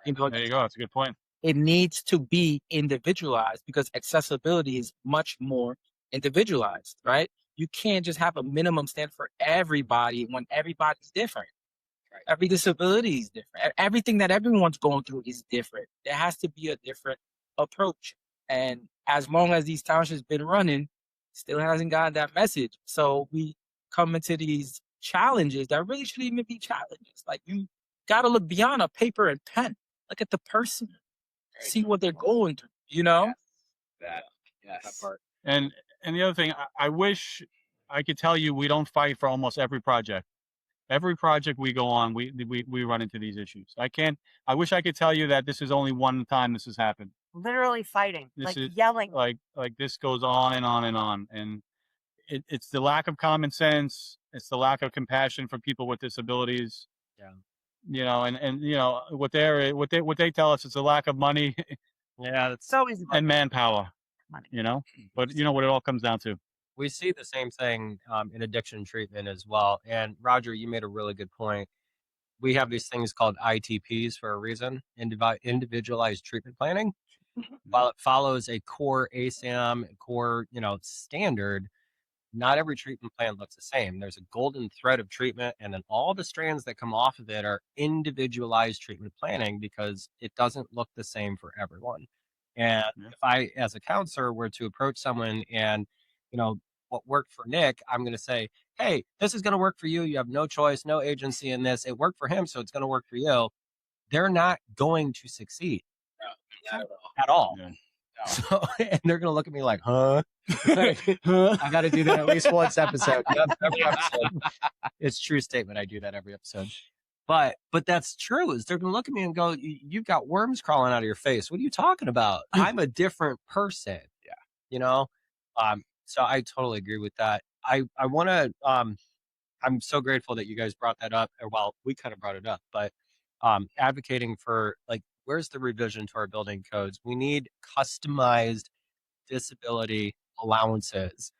There you go. That's a good point. It needs to be individualized because accessibility is much more individualized, right? You can't just have a minimum standard for everybody when everybody's different. Right. Every disability is different. Everything that everyone's going through is different. There has to be a different approach. And as long as these townships been running, still hasn't gotten that message. So we come into these challenges that really shouldn't even be challenges. You got to look beyond a paper and pen. Look at the person, see what they're going through. Yes. That part. And the other thing, I wish I could tell you we don't fight for almost every project. Every project we go on, we run into these issues. I wish I could tell you that this is only one time this has happened. Literally fighting, this is yelling. Like this goes on and on and on. And it's the lack of common sense. It's the lack of compassion for people with disabilities. Yeah. And what they tell us is the lack of money. Yeah, that's so easy. And manpower. Money. But what it all comes down to. We see the same thing in addiction treatment as well. And Roger, you made a really good point. We have these things called ITPs for a reason, individualized treatment planning. While it follows a core ASAM, core, standard, not every treatment plan looks the same. There's a golden thread of treatment, and then all the strands that come off of it are individualized treatment planning because it doesn't look the same for everyone. And if I, as a counselor, were to approach someone and, what worked for Nick, I'm going to say, hey, this is going to work for you. You have no choice, no agency in this. It worked for him, so it's going to work for you. They're not going to succeed at all. Yeah. No. So, and they're going to look at me like, huh? I got to do that at least once episode. Yep, every episode. It's a true statement. I do that every episode. But that's true. Is they're going to look at me and go, you've got worms crawling out of your face. What are you talking about? I'm a different person. Yeah. So I totally agree with that. I want to, I'm so grateful that you guys brought that up. Well, we kind of brought it up, but advocating for where's the revision to our building codes? We need customized disability allowances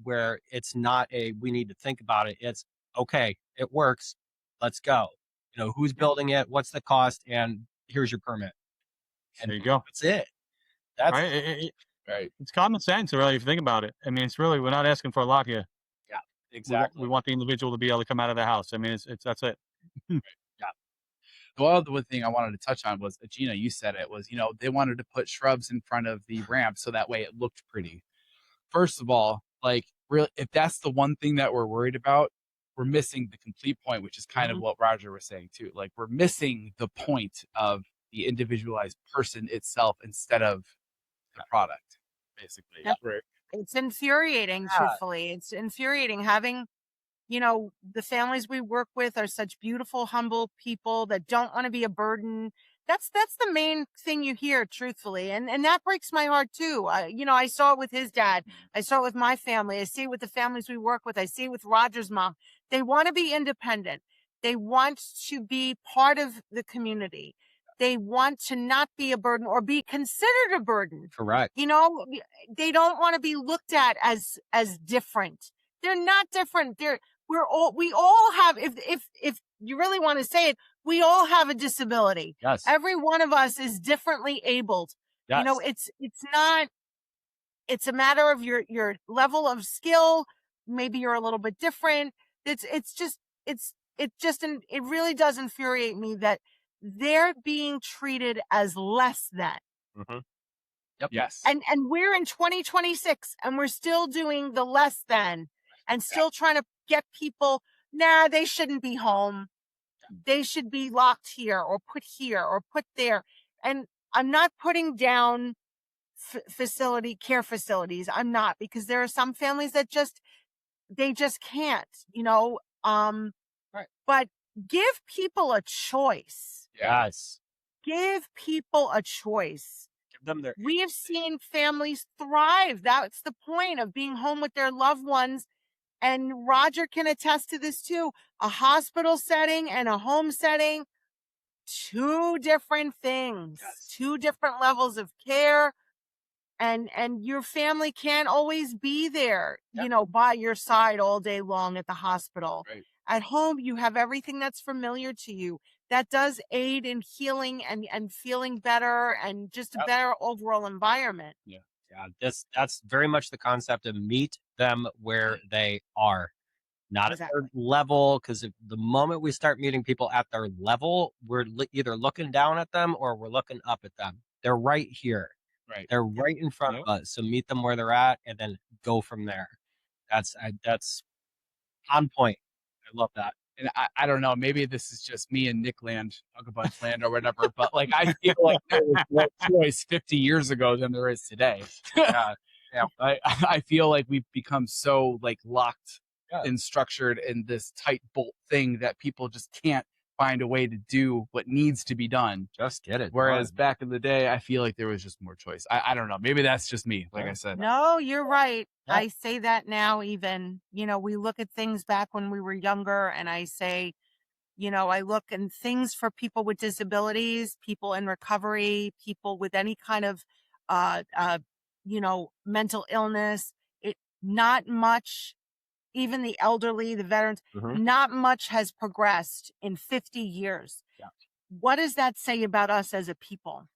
where it's not we need to think about it. It's okay, it works. Let's go. Who's building it? What's the cost? And here's your permit. And there you go. That's it. That's right. Right. It's common sense, really, if you think about it. I mean, we're not asking for a lot here. Yeah, exactly. We want the individual to be able to come out of the house. I mean, that's it. Yeah. Well, the one thing I wanted to touch on was, Gina, you said it was, they wanted to put shrubs in front of the ramp so that way it looked pretty. First of all, really, if that's the one thing that we're worried about, we're missing the complete point, which is kind of what Roger was saying too. We're missing the point of the individualized person itself instead of the product, basically. Yep. Right. It's infuriating, truthfully. It's infuriating having, the families we work with are such beautiful, humble people that don't want to be a burden. That's the main thing you hear, truthfully. And that breaks my heart too. I saw it with his dad. I saw it with my family. I see it with the families we work with. I see it with Roger's mom. They want to be independent. They want to be part of the community. They want to not be a burden or be considered a burden. Correct. They don't want to be looked at as different. They're not different. We all have, if you really want to say it, we all have a disability. Yes. Every one of us is differently abled. Yes. It's a matter of your level of skill. Maybe you're a little bit different. It really does infuriate me that they're being treated as less than. Mm-hmm. Yep. Yes. And we're in 2026 and we're still doing the less than and still trying to get people, they shouldn't be home. They should be locked here or put there. And I'm not putting down care facilities. I'm not, because there are some families that they just can't, Right. But give people a choice. Yes. Give people a choice. Give them their. We have seen families thrive. That's the point of being home with their loved ones. And Roger can attest to this too. A hospital setting and a home setting, two different things, two different levels of care. And your family can't always be there, by your side all day long at the hospital. Right. At home, you have everything that's familiar to you. That does aid in healing and feeling better and just a better overall environment. Yeah. That's very much the concept of meet them where they are, not Exactly. at their level. Because the moment we start meeting people at their level, we're either looking down at them or we're looking up at them. They're right here. Right. They're right in front of us. So meet them where they're at and then go from there. That's on point. I love that. And I don't know, maybe this is just me and Nick Land, Bunch Land or whatever, but I feel like there was more choice 50 years ago than there is today. Yeah. I feel like we've become so locked and structured in this tight bolt thing that people just can't find a way to do what needs to be done. Just get it. Whereas back in the day, I feel like there was just more choice. I don't know. Maybe that's just me, like I said. No, you're right. Yeah. I say that now even, we look at things back when we were younger and I say, I look and things for people with disabilities, people in recovery, people with any kind of, mental illness. Not much, even the elderly, the veterans, not much has progressed in 50 years. Yeah. What does that say about us as a people?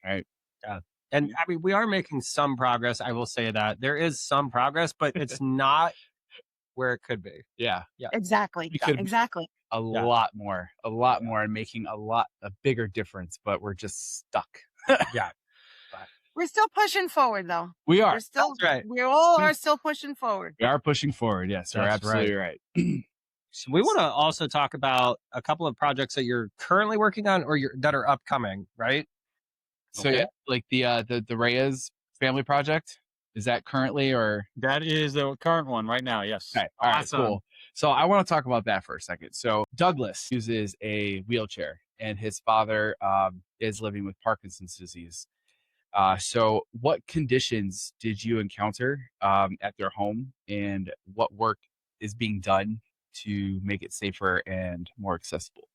Right. Yeah. And I mean, we are making some progress. I will say that there is some progress, but it's not where it could be. Yeah. Yeah. Exactly. Exactly. A lot more, and making a bigger difference, but we're just stuck. Yeah. We're still pushing forward, though. We are. We're still, That's right. We all are still pushing forward. We are pushing forward. Yes, you're That's absolutely right. So we want to also talk about a couple of projects that you're currently working on or that are upcoming, right? So Okay. yeah, like the Reyes family project, is that currently or? That is the current one right now. Yes. Okay. All right, Awesome. cool. So I want to talk about that for a second. So Douglas uses a wheelchair and his father is living with Parkinson's disease. So what conditions did you encounter at their home and what work is being done to make it safer and more accessible?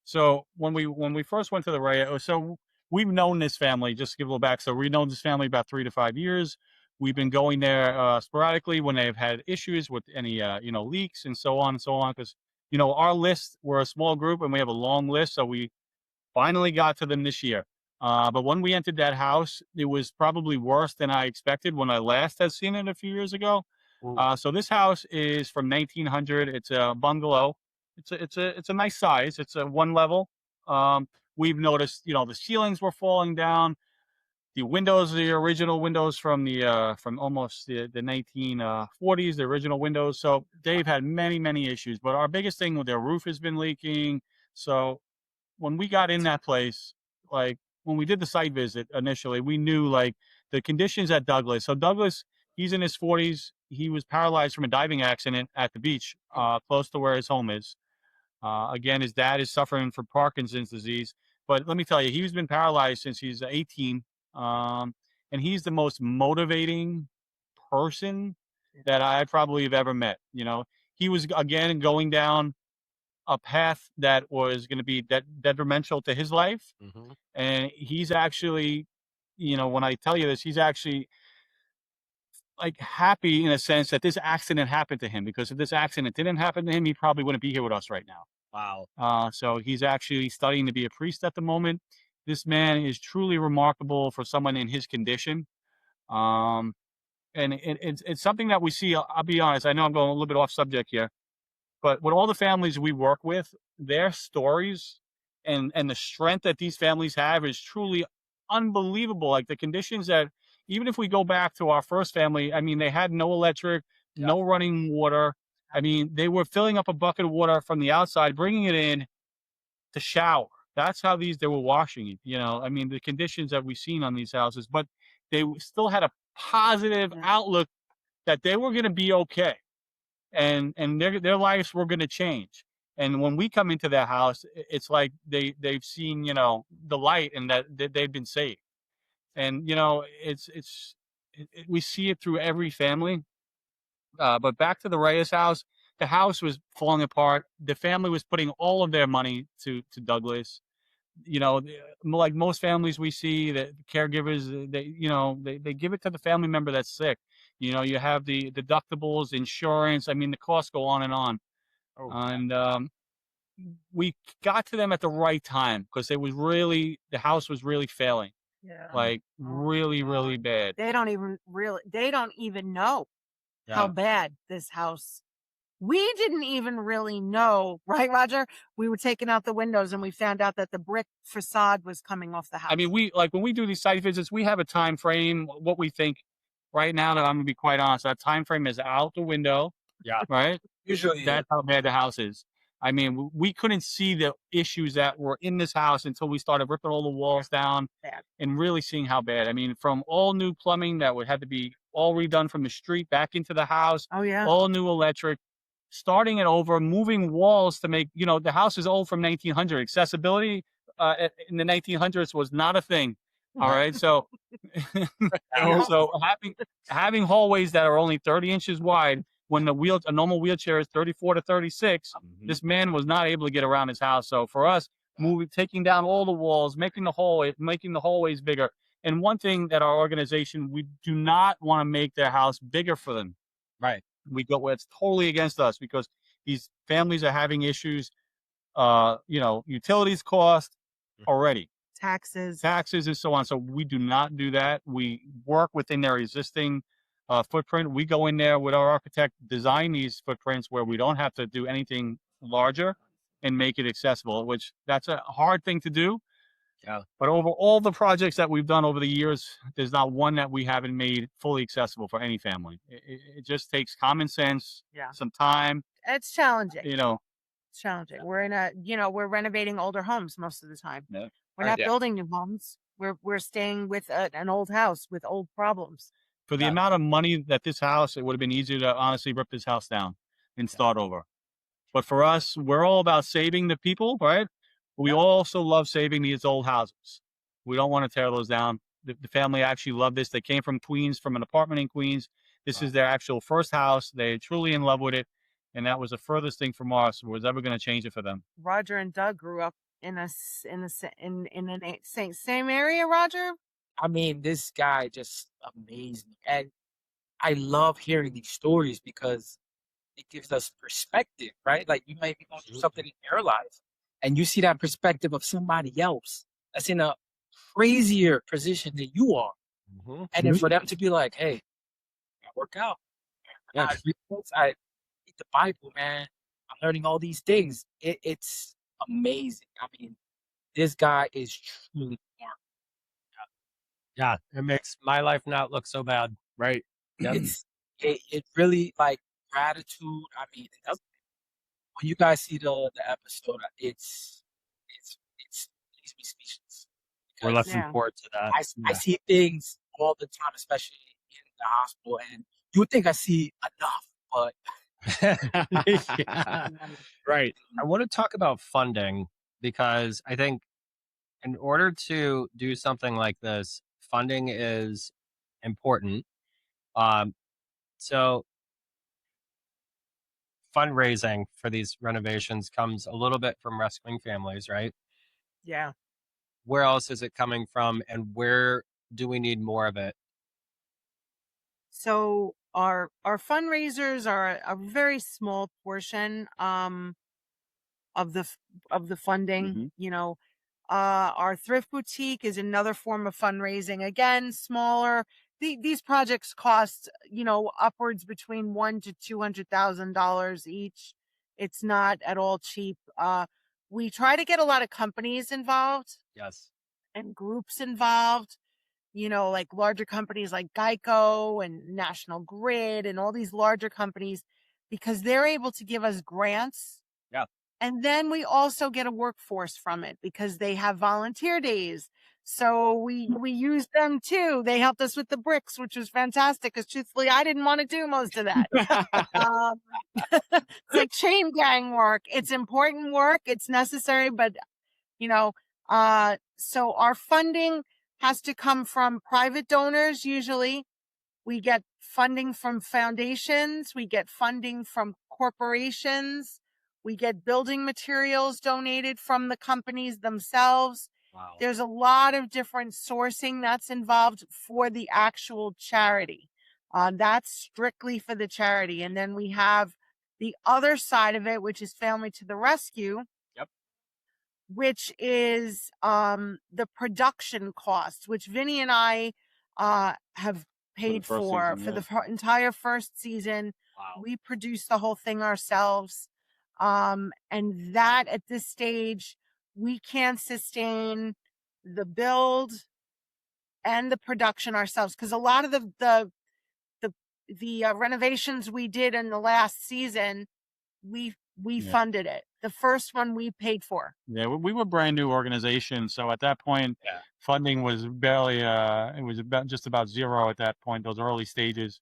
So when we first went to the Ray, so we've known this family, just to give a little back. So we've known this family about 3 to 5 years. We've been going there sporadically when they've had issues with any leaks and so on and so on. Because our list, we're a small group and we have a long list, so we finally got to them this year. But when we entered that house, it was probably worse than I expected when I last had seen it a few years ago. So this house is from 1900. It's a bungalow. It's a nice size. It's a one level. We've noticed, the ceilings were falling down. The windows, the original windows from almost the 1940s, the original windows. So they've had many, many issues. But our biggest thing with their roof has been leaking. So when we got in that place, when we did the site visit initially, we knew the conditions at Douglas. So Douglas, he's in his 40s. He was paralyzed from a diving accident at the beach, close to where his home is. Again, his dad is suffering from Parkinson's disease. But let me tell you, he's been paralyzed since he's 18. And he's the most motivating person that I probably have ever met. You know, he was, again, going down a path that was going to be detrimental to his life. Mm-hmm. And he's actually, you know, when I tell you this, he's actually like happy in a sense that this accident happened to him, because if this accident didn't happen to him, he probably wouldn't be here with us right now. Wow. So he's actually studying to be a priest at the moment. This man is truly remarkable for someone in his condition. And it's something that we see. I'll be honest, I know I'm going a little bit off subject here, but with all the families we work with, their stories and the strength that these families have is truly unbelievable. Like the conditions that, even if we go back to our first family, I mean, they had no electric, no running water. I mean, they were filling up a bucket of water from the outside, bringing it in to shower. That's how they were washing it. You know, I mean, the conditions that we've seen on these houses, but they still had a positive outlook that they were going to be okay. And their lives were going to change. And when we come into their house, it's like they've seen, you know, the light, and that they've been saved. And, you know, we see it through every family. But back to the Reyes house, the house was falling apart. The family was putting all of their money to Douglas. You know, like most families we see, that caregivers, they give it to the family member that's sick. You know, you have the deductibles, insurance. I mean, the costs go on and on. Oh, and we got to them at the right time, because the house was really failing. Yeah. Like really bad. They don't even know how bad this house. We didn't even really know, right, Roger? We were taking out the windows and we found out that the brick facade was coming off the house. I mean, when we do these site visits, we have a time frame, what we think. Right now, that I'm gonna be quite honest, that time frame is out the window. Yeah. Right? Usually, That's how bad the house is. I mean, we couldn't see the issues that were in this house until we started ripping all the walls down and really seeing how bad. I mean, from all new plumbing that would have to be all redone from the street back into the house. Oh, yeah. All new electric, starting it over, moving walls to make, you know, the house is old, from 1900. Accessibility in the 1900s was not a thing. All right. So, so having hallways that are only 30 inches wide, when a normal wheelchair is 34 to 36, this man was not able to get around his house. So for us, taking down all the walls, making the hallways bigger. And one thing that our organization, we do not want to make their house bigger for them. Right. It's totally against us, because these families are having issues. You know, utilities cost already. Taxes And so on. So we do not do that. We work within their existing footprint. We go in there with our architect, design these footprints where we don't have to do anything larger and make it accessible, which that's a hard thing to do. Yeah. But over all the projects that we've done over the years, there's not one that we haven't made fully accessible for any family. It just takes common sense, some time. It's challenging. You know, it's challenging. We're renovating older homes most of the time. Yeah. We're not building new homes. We're staying with an old house with old problems. For the amount of money that this house, it would have been easier to honestly rip this house down and start over. But for us, we're all about saving the people, right? We also love saving these old houses. We don't want to tear those down. The family actually loved this. They came from Queens, from an apartment in Queens. This is their actual first house. They're truly in love with it. And that was the furthest thing from us was ever going to change it for them. Roger and Doug grew up in the same area, Roger? I mean, this guy just amazed me. And I love hearing these stories because it gives us perspective, right? Like you might be going through something in your life and you see that perspective of somebody else that's in a crazier position than you are. And then for them to be like, hey, I work out. I read the Bible, man. I'm learning all these things. It's amazing. I mean, this guy is truly smart. Yeah, it makes my life not look so bad. Right. It really, like, gratitude. I mean, when you guys see the episode, it's leaves me speechless. We're looking forward to that. I see things all the time, especially in the hospital, and you would think I see enough, but Yeah. Right. I want to talk about funding because I think in order to do something like this, funding is important. Um, so fundraising for these renovations comes a little bit from rescuing families, right? Yeah. Where else is it coming from, and where do we need more of it? So our fundraisers are a very small portion of the funding. Mm-hmm. You know, our thrift boutique is another form of fundraising. Again, smaller. These projects cost, upwards between $100,000 to $200,000 each. It's not at all cheap. We try to get a lot of companies involved Yes. and groups involved. Like larger companies like Geico and National Grid and all these larger companies, because they're able to give us grants. Yeah. And then we also get a workforce from it because they have volunteer days. So we use them too. They helped us with the bricks, which was fantastic because truthfully, I didn't want to do most of that. um, it's like chain gang work. It's important work. It's necessary, but so our funding has to come from private donors. Usually we get funding from foundations. We get funding from corporations. We get building materials donated from the companies themselves. Wow. There's a lot of different sourcing that's involved for the actual charity. That's strictly for the charity. And then we have the other side of it, which is Family to the Rescue, which is the production cost, which Vinny and I have paid for the entire first season. Wow. We produced the whole thing ourselves. And that at this stage, we can't sustain the build and the production ourselves. Because a lot of the renovations we did in the last season, we funded it. The first one we paid for. Yeah, we were a brand new organization, so at that point, funding was barely. It was just about zero at that point. Those early stages.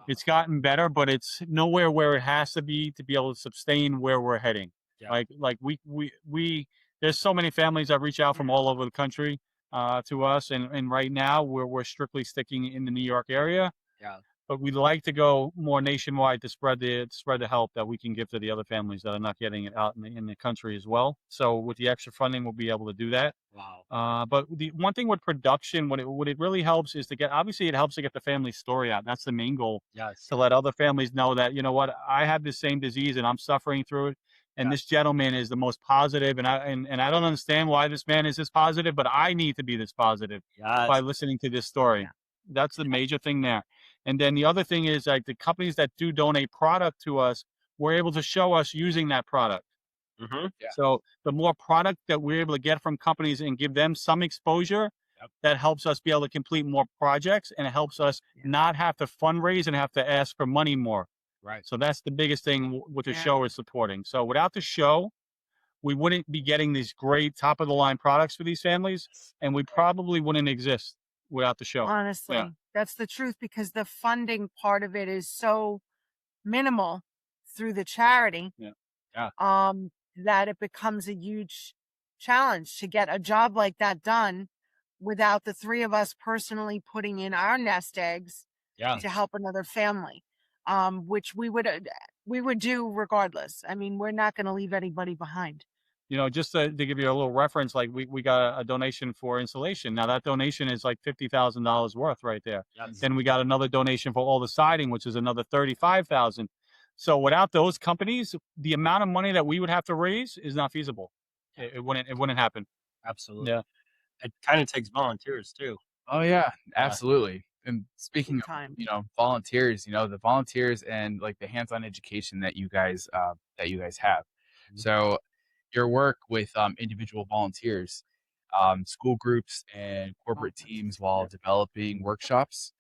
It's gotten better, but it's nowhere where it has to be able to sustain where we're heading. Yeah. Like we there's so many families that reach out from all over the country to us, and right now we're strictly sticking in the New York area. Yeah. But we'd like to go more nationwide to spread the help that we can give to the other families that are not getting it out in the country as well. So with the extra funding, we'll be able to do that. Wow. But the one thing with production, what it really helps is to get, obviously it helps to get the family story out. That's the main goal. Yes. To let other families know that, you know what, I have the same disease and I'm suffering through it. And this gentleman is the most positive, and I don't understand why this man is this positive, but I need to be this positive by listening to this story. Yeah. That's the major thing there. And then the other thing is, like, the companies that do donate product to us, we're able to show us using that product. Mm-hmm. Yeah. So the more product that we're able to get from companies and give them some exposure, that helps us be able to complete more projects, and it helps us not have to fundraise and have to ask for money more. Right. So that's the biggest thing what the show is supporting. So without the show, we wouldn't be getting these great top of the line products for these families, and we probably wouldn't exist without the show. Honestly, that's the truth, because the funding part of it is so minimal through the charity that it becomes a huge challenge to get a job like that done without the three of us personally putting in our nest eggs to help another family, which we would do regardless. I mean, we're not going to leave anybody behind. You know, just to give you a little reference, like we got a donation for insulation. Now that donation is like $50,000 worth right there. Yes. Then we got another donation for all the siding, which is another $35,000. So without those companies, the amount of money that we would have to raise is not feasible. It wouldn't happen. Absolutely. Yeah. It kind of takes volunteers too. Oh yeah, absolutely. And speaking of, volunteers, the volunteers and like the hands-on education that you guys have. Mm-hmm. So your work with individual volunteers, school groups, and corporate teams while developing workshops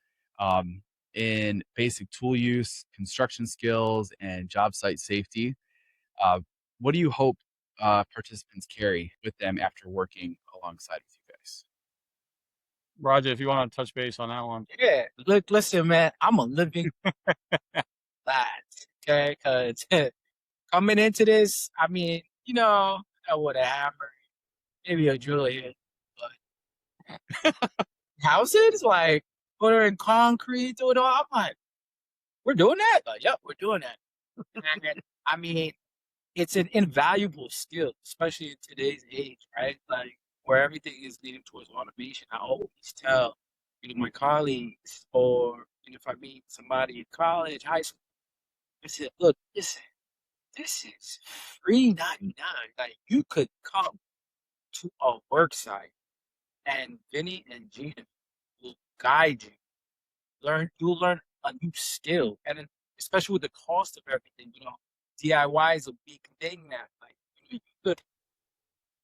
in basic tool use, construction skills, and job site safety. What do you hope participants carry with them after working alongside with you guys? Roger, if you want to touch base on that one. Yeah, look, listen, man, I'm a living lad. Okay, because coming into this, I mean, I would have hammered, maybe a drill hit, but houses, like, put her in concrete, do it all. I'm like, we're doing that? Like, yep, we're doing that. And I mean, it's an invaluable skill, especially in today's age, right? Like, where everything is leading towards automation. I always tell, my colleagues, or if I meet somebody in college, high school, I said, look, this is free 99. Like, you could come to a work site, and Vinny and Gina will guide you. You'll learn a new skill, and then, especially with the cost of everything, DIY is a big thing now. Like, you could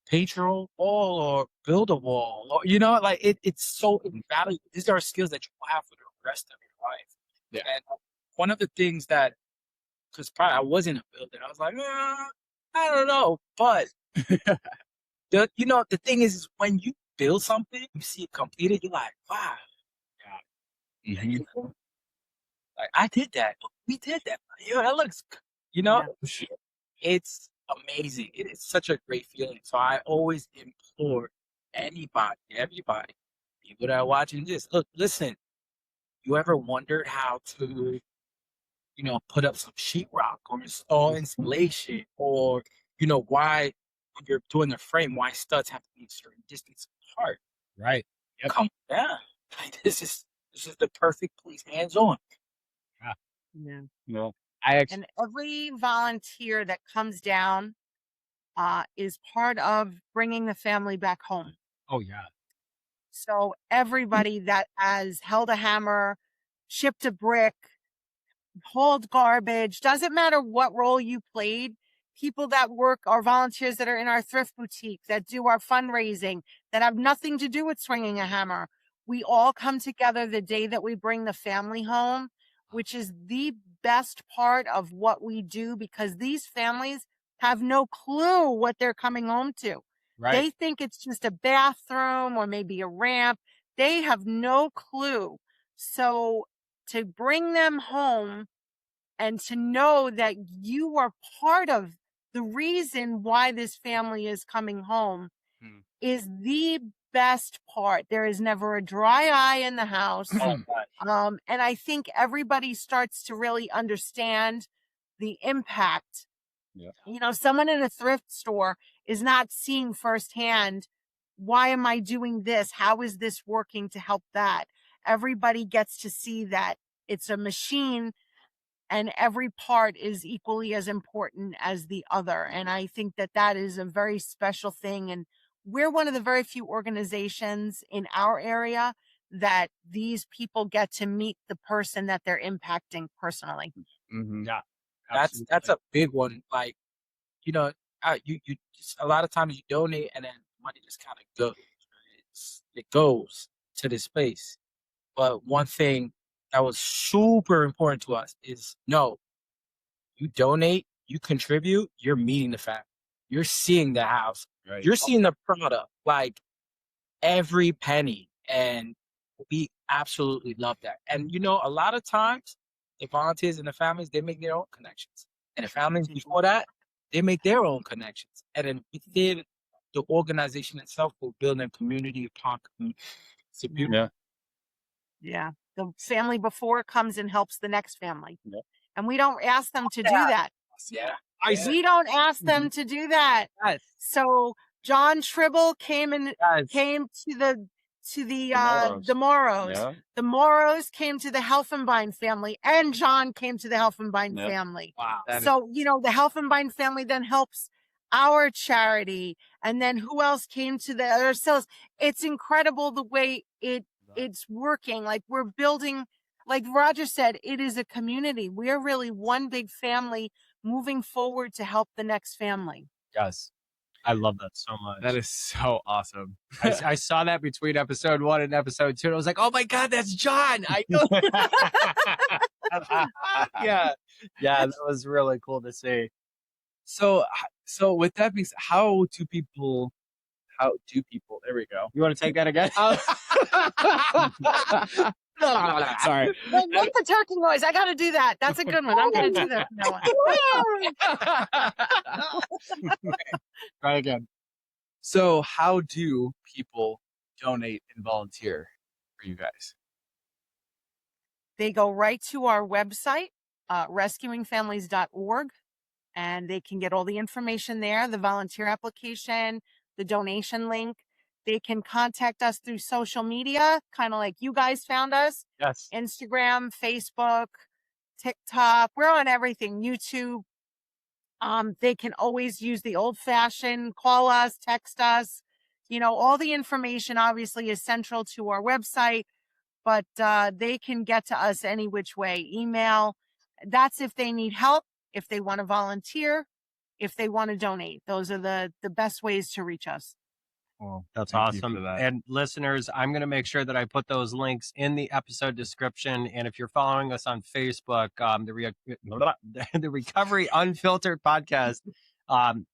paint your own wall or build a wall, or like it's so invaluable. These are skills that you will have for the rest of your life. Yeah. And one of the things that, because probably I wasn't a builder, I was like, I don't know, but the thing is when you build something, you see it completed, you're like, wow, yeah. Like, I did that. We did that. That looks, yeah. It's amazing. It is such a great feeling. So I always implore everybody, people that are watching this, look, listen, you ever wondered how to, put up some sheetrock or install insulation, or, why when you're doing the frame, why studs have to be a certain distance apart? Right. Yep. Come down. This is the perfect place, hands on. Yeah. No. And every volunteer that comes down is part of bringing the family back home. Oh, yeah. So everybody that has held a hammer, shipped a brick, hauled garbage, doesn't matter what role you played, people that work, our volunteers that are in our thrift boutique, that do our fundraising, that have nothing to do with swinging a hammer. We all come together the day that we bring the family home, which is the best part of what we do, because these families have no clue what they're coming home to. Right. They think it's just a bathroom or maybe a ramp. They have no clue. So to bring them home and to know that you are part of the reason why this family is coming home is the best part. There is never a dry eye in the house. And I think everybody starts to really understand the impact. Yeah. Someone in a thrift store is not seeing firsthand, why am I doing this? How is this working to help that? Everybody gets to see that it's a machine and every part is equally as important as the other. And I think that that is a very special thing. And we're one of the very few organizations in our area that these people get to meet the person that they're impacting personally. Mm-hmm. Yeah, that's a big one. Like, you just, a lot of times you donate and then money just kind of goes. It goes to this space. But one thing that was super important to us is, no, you donate, you contribute, you're meeting the family. You're seeing the house. Right. You're seeing the product, like every penny. And we absolutely love that. And, a lot of times the volunteers and the families, they make their own connections. And the families before that, they make their own connections. And then within the organization itself, we're building community upon community. It's a beautiful. Yeah. The family before comes and helps the next family. Yep. And we don't ask them to do that. Yeah. We don't ask them to do that. Yes. So John Tribble came to the Morrows. Yeah. The Morrows came to the Helfenbein family, and John came to the Helfenbein family. Wow. So, the Helfenbein family then helps our charity. And then who else came to the ourselves? It's incredible the way it's working. Like, we're building, like Roger said, it is a community. We're really one big family moving forward to help the next family. Yes. I love that so much. That is so awesome. I saw that between episode 1 and episode 2. And I was like, oh my God, that's John. I know. Yeah. Yeah, that was really cool to see. So with that being said, how do people, there we go. You want to take that again? Sorry. Wait, make the turkey noise. I got to do that. That's a good one. I'm going to do that. Try again. So how do people donate and volunteer for you guys? They go right to our website, rescuingfamilies.org, and they can get all the information there, the volunteer application, the donation link. They can contact us through social media, kind of like you guys found us. Yes. Instagram, Facebook, TikTok. We're on everything. YouTube. They can always use the old fashioned, call us, text us. All the information obviously is central to our website, but they can get to us any which way. Email. That's if they need help, if they want to volunteer, if they want to donate. Those are the best ways to reach us. Well, that's awesome. And listeners, I'm going to make sure that I put those links in the episode description. And if you're following us on Facebook, the Recovery Unfiltered podcast,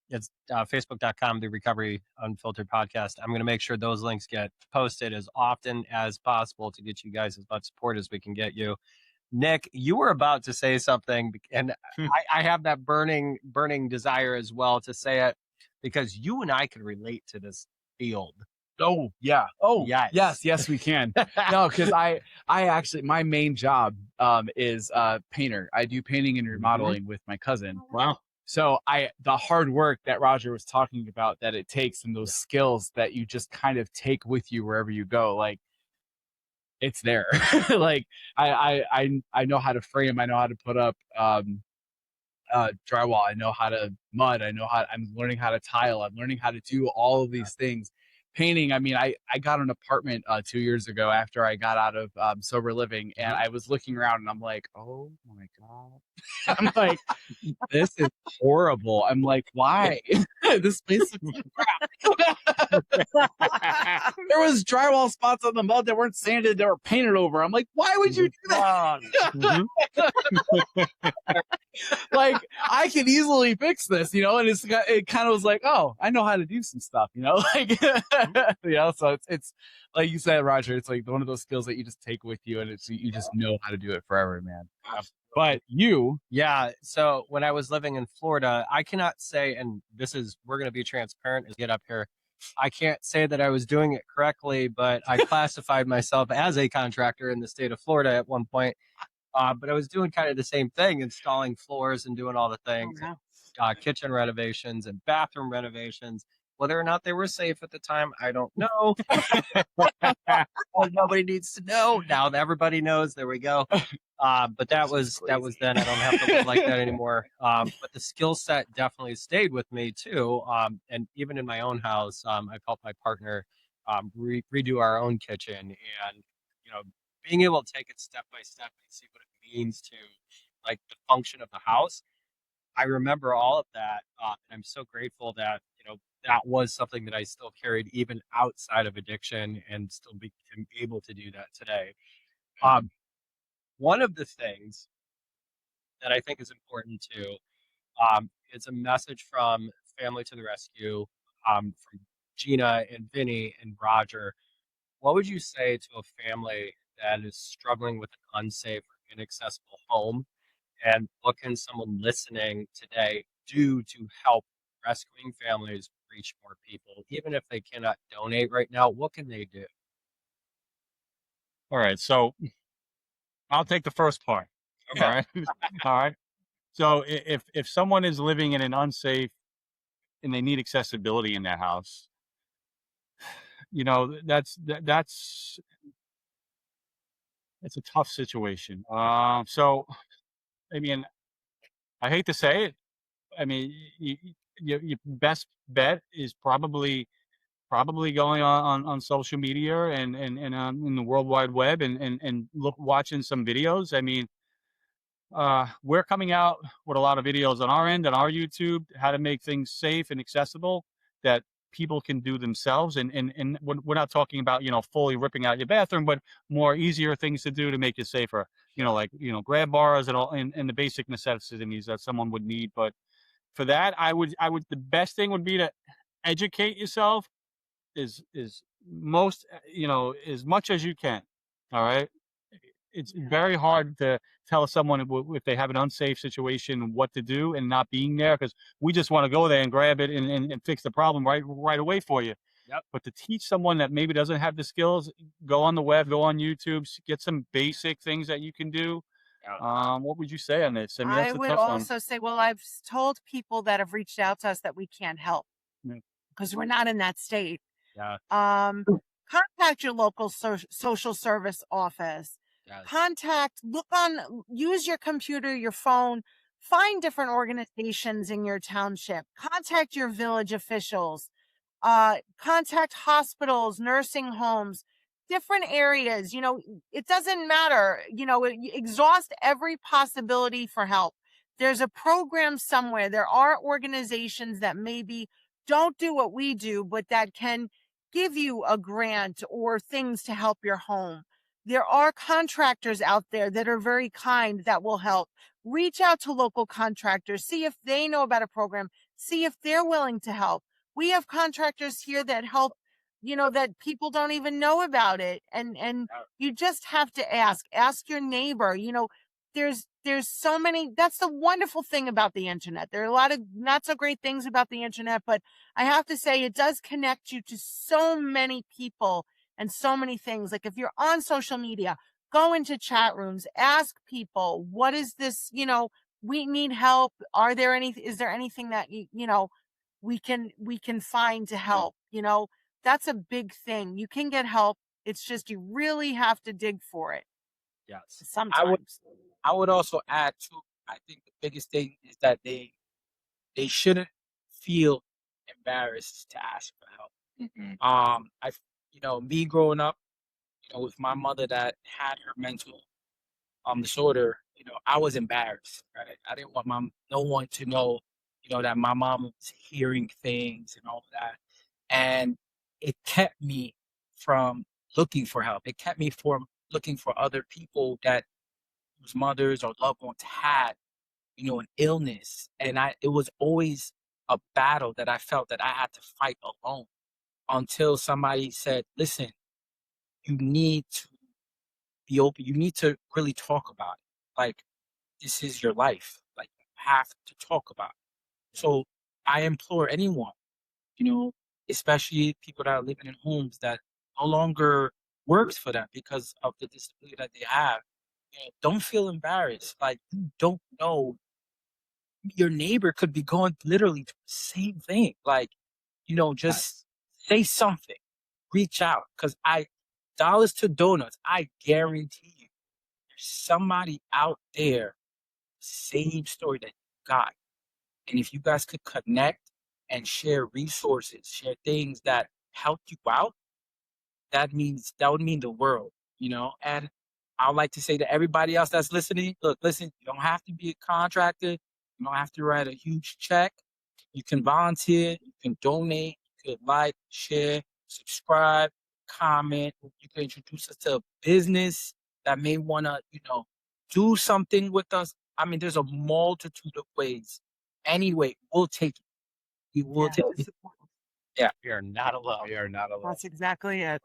it's facebook.com, the Recovery Unfiltered podcast. I'm going to make sure those links get posted as often as possible to get you guys as much support as we can get you. Nick, you were about to say something, and I have that burning desire as well to say it, because you and I can relate to this field. Oh, yeah. Oh, yes, we can. No, because I actually, my main job is painter. I do painting and remodeling with my cousin. Wow. So the hard work that Roger was talking about that it takes, and those skills that you just kind of take with you wherever you go, like, it's there. Like I know how to frame. I know how to put up drywall. I know how to mud. I'm learning how to tile. I'm learning how to do all of these things. Painting. I mean, I got an apartment 2 years ago after I got out of sober living, and I was looking around and I'm like, oh my God. I'm like, this is horrible. I'm like, why? This place looks like crap. There was drywall spots on the mud that weren't sanded, that were painted over. I'm like, why would you do that? Like, I can easily fix this, and it kind of was like, oh, I know how to do some stuff, like, so it's like you said, Roger, it's like one of those skills that you just take with you, and you just know how to do it forever, man. But so when I was living in Florida, I cannot say, and we're going to be transparent as get up here, I can't say that I was doing it correctly, but I classified myself as a contractor in the state of Florida at one point. But I was doing kind of the same thing, installing floors and doing all the things, kitchen renovations and bathroom renovations. Whether or not they were safe at the time, I don't know. Nobody needs to know. Now everybody knows. There we go. But that was then. I don't have to live like that anymore. But the skill set definitely stayed with me too. And even in my own house, I've helped my partner redo our own kitchen, and being able to take it step by step and see what it means to like the function of the house. I remember all of that, and I'm so grateful that that was something that I still carried even outside of addiction, and still am able to do that today. One of the things that I think is important too, is a message from Family to the Rescue, from Gina and Vinny and Roger. What would you say to a family that is struggling with an unsafe or inaccessible home? And what can someone listening today do to help rescuing families reach more people? Even if they cannot donate right now, what can they do? All right. So I'll take the first part. Okay. All right. All right. So if someone is living in an unsafe and they need accessibility in their house, that's it's a tough situation. So, I mean, I hate to say it. I mean, your best bet is probably going on social media and in the World Wide Web and watching some videos. I mean, we're coming out with a lot of videos on our end, on our YouTube, how to make things safe and accessible that people can do themselves. And we're not talking about, fully ripping out your bathroom, but more easier things to do to make it safer, like, grab bars and all, and the basic necessities that someone would need. But for that, I would, the best thing would be to educate yourself is most, as much as you can. All right. it's very hard to tell someone if they have an unsafe situation what to do and not being there, because we just want to go there and grab it and fix the problem right away for you. Yep. But to teach someone that maybe doesn't have the skills, go on the web, go on YouTube, get some basic things that you can do. What would you say on this? I mean, that's I a would tough one. also say, well, I've told people that have reached out to us that we can't help Yeah. because we're not in that state. Yeah. Contact your local social service office. Yes. Use your computer, your phone, find different organizations in your township. Contact your village officials. Contact hospitals, nursing homes, different areas. You know, it doesn't matter. You know, exhaust every possibility for help. There's a program somewhere. There are organizations that maybe don't do what we do, but that can give you a grant or things to help your home. There are contractors out there that are very kind that will help. Reach out to local contractors, see if they know about a program, see if they're willing to help. We have contractors here that help, you know, that people don't even know about it. And you just have to ask your neighbor. You know, there's so many. That's the wonderful thing about the internet. There are a lot of not so great things about the internet, but I have to say it does connect you to so many people and so many things. Like if you're on social media, go into chat rooms, ask people, what is this? You know, we need help. Is there anything that you know, we can find to help? You know, that's a big thing. You can get help. It's just you really have to dig for it. Yes. Sometimes. I would also add too, I think the biggest thing is that they shouldn't feel embarrassed to ask for help. Me growing up, with my mother that had her mental disorder, I was embarrassed, right? I didn't want no one to know, that my mom was hearing things and all that. And it kept me from looking for help. It kept me from looking for other people that whose mothers or loved ones had, an illness. And it was always a battle that I felt that I had to fight alone until somebody said, listen, you need to be open. You need to really talk about it. Like, this is your life. Like, you have to talk about it. So I implore anyone, especially people that are living in homes that no longer works for them because of the disability that they have. Don't feel embarrassed. Like, you don't know, your neighbor could be going literally through the same thing. Like, just say something, reach out. Because dollars to donuts, I guarantee you, there's somebody out there, same story that you got. And if you guys could connect and share resources, share things that help you out, that would mean the world, And I would like to say to everybody else that's listening, look, listen, you don't have to be a contractor. You don't have to write a huge check. You can volunteer, you can donate, you can like, share, subscribe, comment. You can introduce us to a business that may want to, do something with us. I mean, there's a multitude of ways. Anyway, we'll take it. We will take it. Yeah. We are not alone. We are not alone. That's exactly it.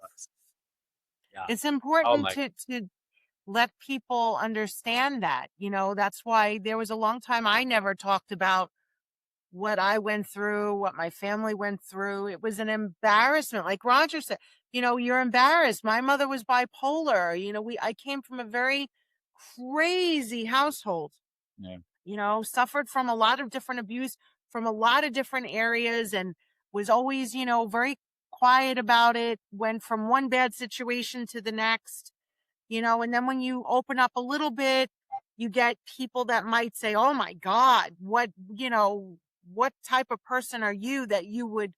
Yeah. It's important to let people understand that, that's why there was a long time I never talked about what I went through, what my family went through. It was an embarrassment. Like Roger said, you're embarrassed. My mother was bipolar. I came from a very crazy household. Yeah. Suffered from a lot of different abuse from a lot of different areas and was always, very quiet about it, went from one bad situation to the next, and then when you open up a little bit, you get people that might say, oh my God, what type of person are you that you would,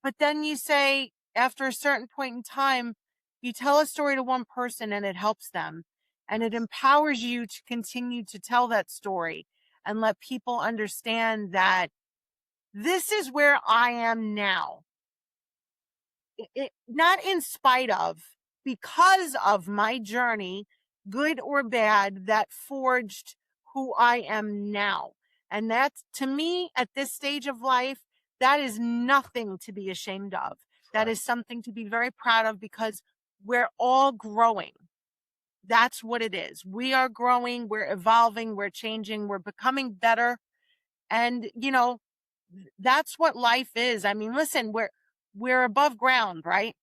but then you say, after a certain point in time, you tell a story to one person and it helps them and it empowers you to continue to tell that story and let people understand that this is where I am now. Not in spite of, because of my journey, good or bad, that forged who I am now. And that's, to me, at this stage of life, that is nothing to be ashamed of. That is something to be very proud of because we're all growing. That's what it is. We are growing, we're evolving, we're changing, we're becoming better. And, that's what life is. I mean, listen, we're above ground, right?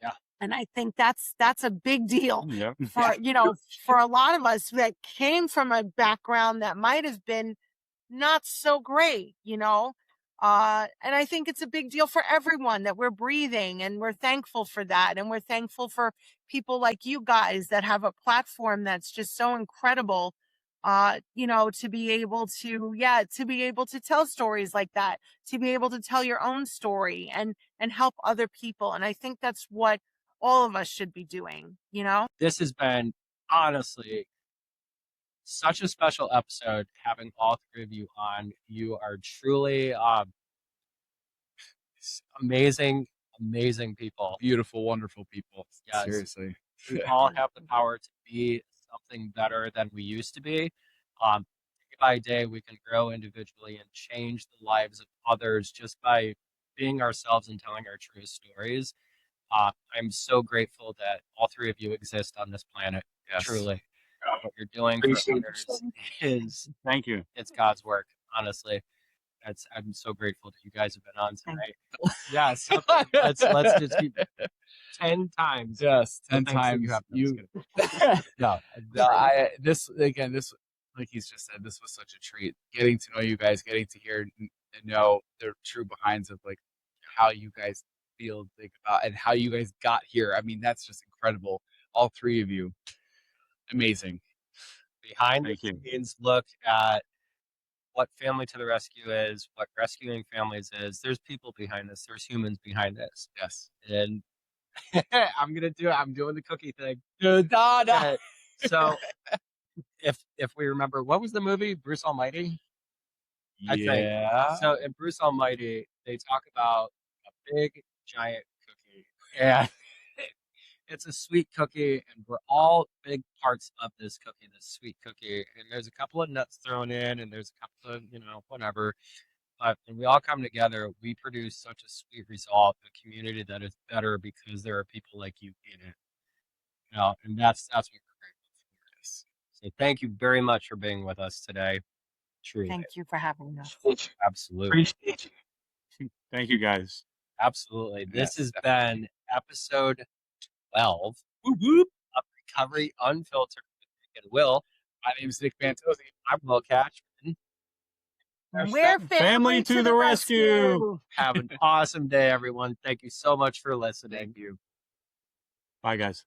Yeah. And I think that's a big deal for, Yeah. for a lot of us that came from a background that might have been not so great, and I think it's a big deal for everyone that we're breathing, and we're thankful for that. And we're thankful for people like you guys that have a platform that's just so incredible, to be able to tell stories like that, to be able to tell your own story and help other people. And I think that's what all of us should be doing, This has been honestly such a special episode having all three of you on. You are truly amazing, amazing people. Beautiful, wonderful people. Yes. Seriously. We all have the power to be something better than we used to be. Day by day, we can grow individually and change the lives of others just by being ourselves and telling our true stories. I'm so grateful that all three of you exist on this planet. Yes. Truly. What you're doing for others is, Thank you. it's God's work, honestly. I'm so grateful that you guys have been on tonight. Yes. Let's just keep 10 times. Yes, the 10 things that times. you have. No, this again, like he's just said, this was such a treat. Getting to know you guys, getting to hear and know the true behinds of like how you guys feel like about and how you guys got here. I mean, that's just incredible. All three of you, amazing. Behind Thank the you. scenes look at what Family to the Rescue is, what rescuing families is. There's people behind this. There's humans behind this. Yes. And I'm doing the cookie thing. No. So if we remember, what was the movie? Bruce Almighty? I think. Yeah. So in Bruce Almighty, they talk about a big giant cookie. And it's a sweet cookie, and we're all big parts of this cookie, this sweet cookie. And there's a couple of nuts thrown in, and there's a couple of, whatever. But when we all come together, we produce such a sweet result, a community that is better because there are people like you in it. And that's what we're grateful for. So thank you very much for being with us today. Truly. Thank you for having us. Absolutely. Appreciate you. Thank you, guys. Absolutely. This Yes, has definitely. been episode 12 whoop, whoop, of Recovery Unfiltered with Nick and Will. My name is Nick Fantozzi. I'm Will Cashman. We're Family to the rescue. Have an awesome day, everyone. Thank you so much for listening. Thank you. Bye, guys.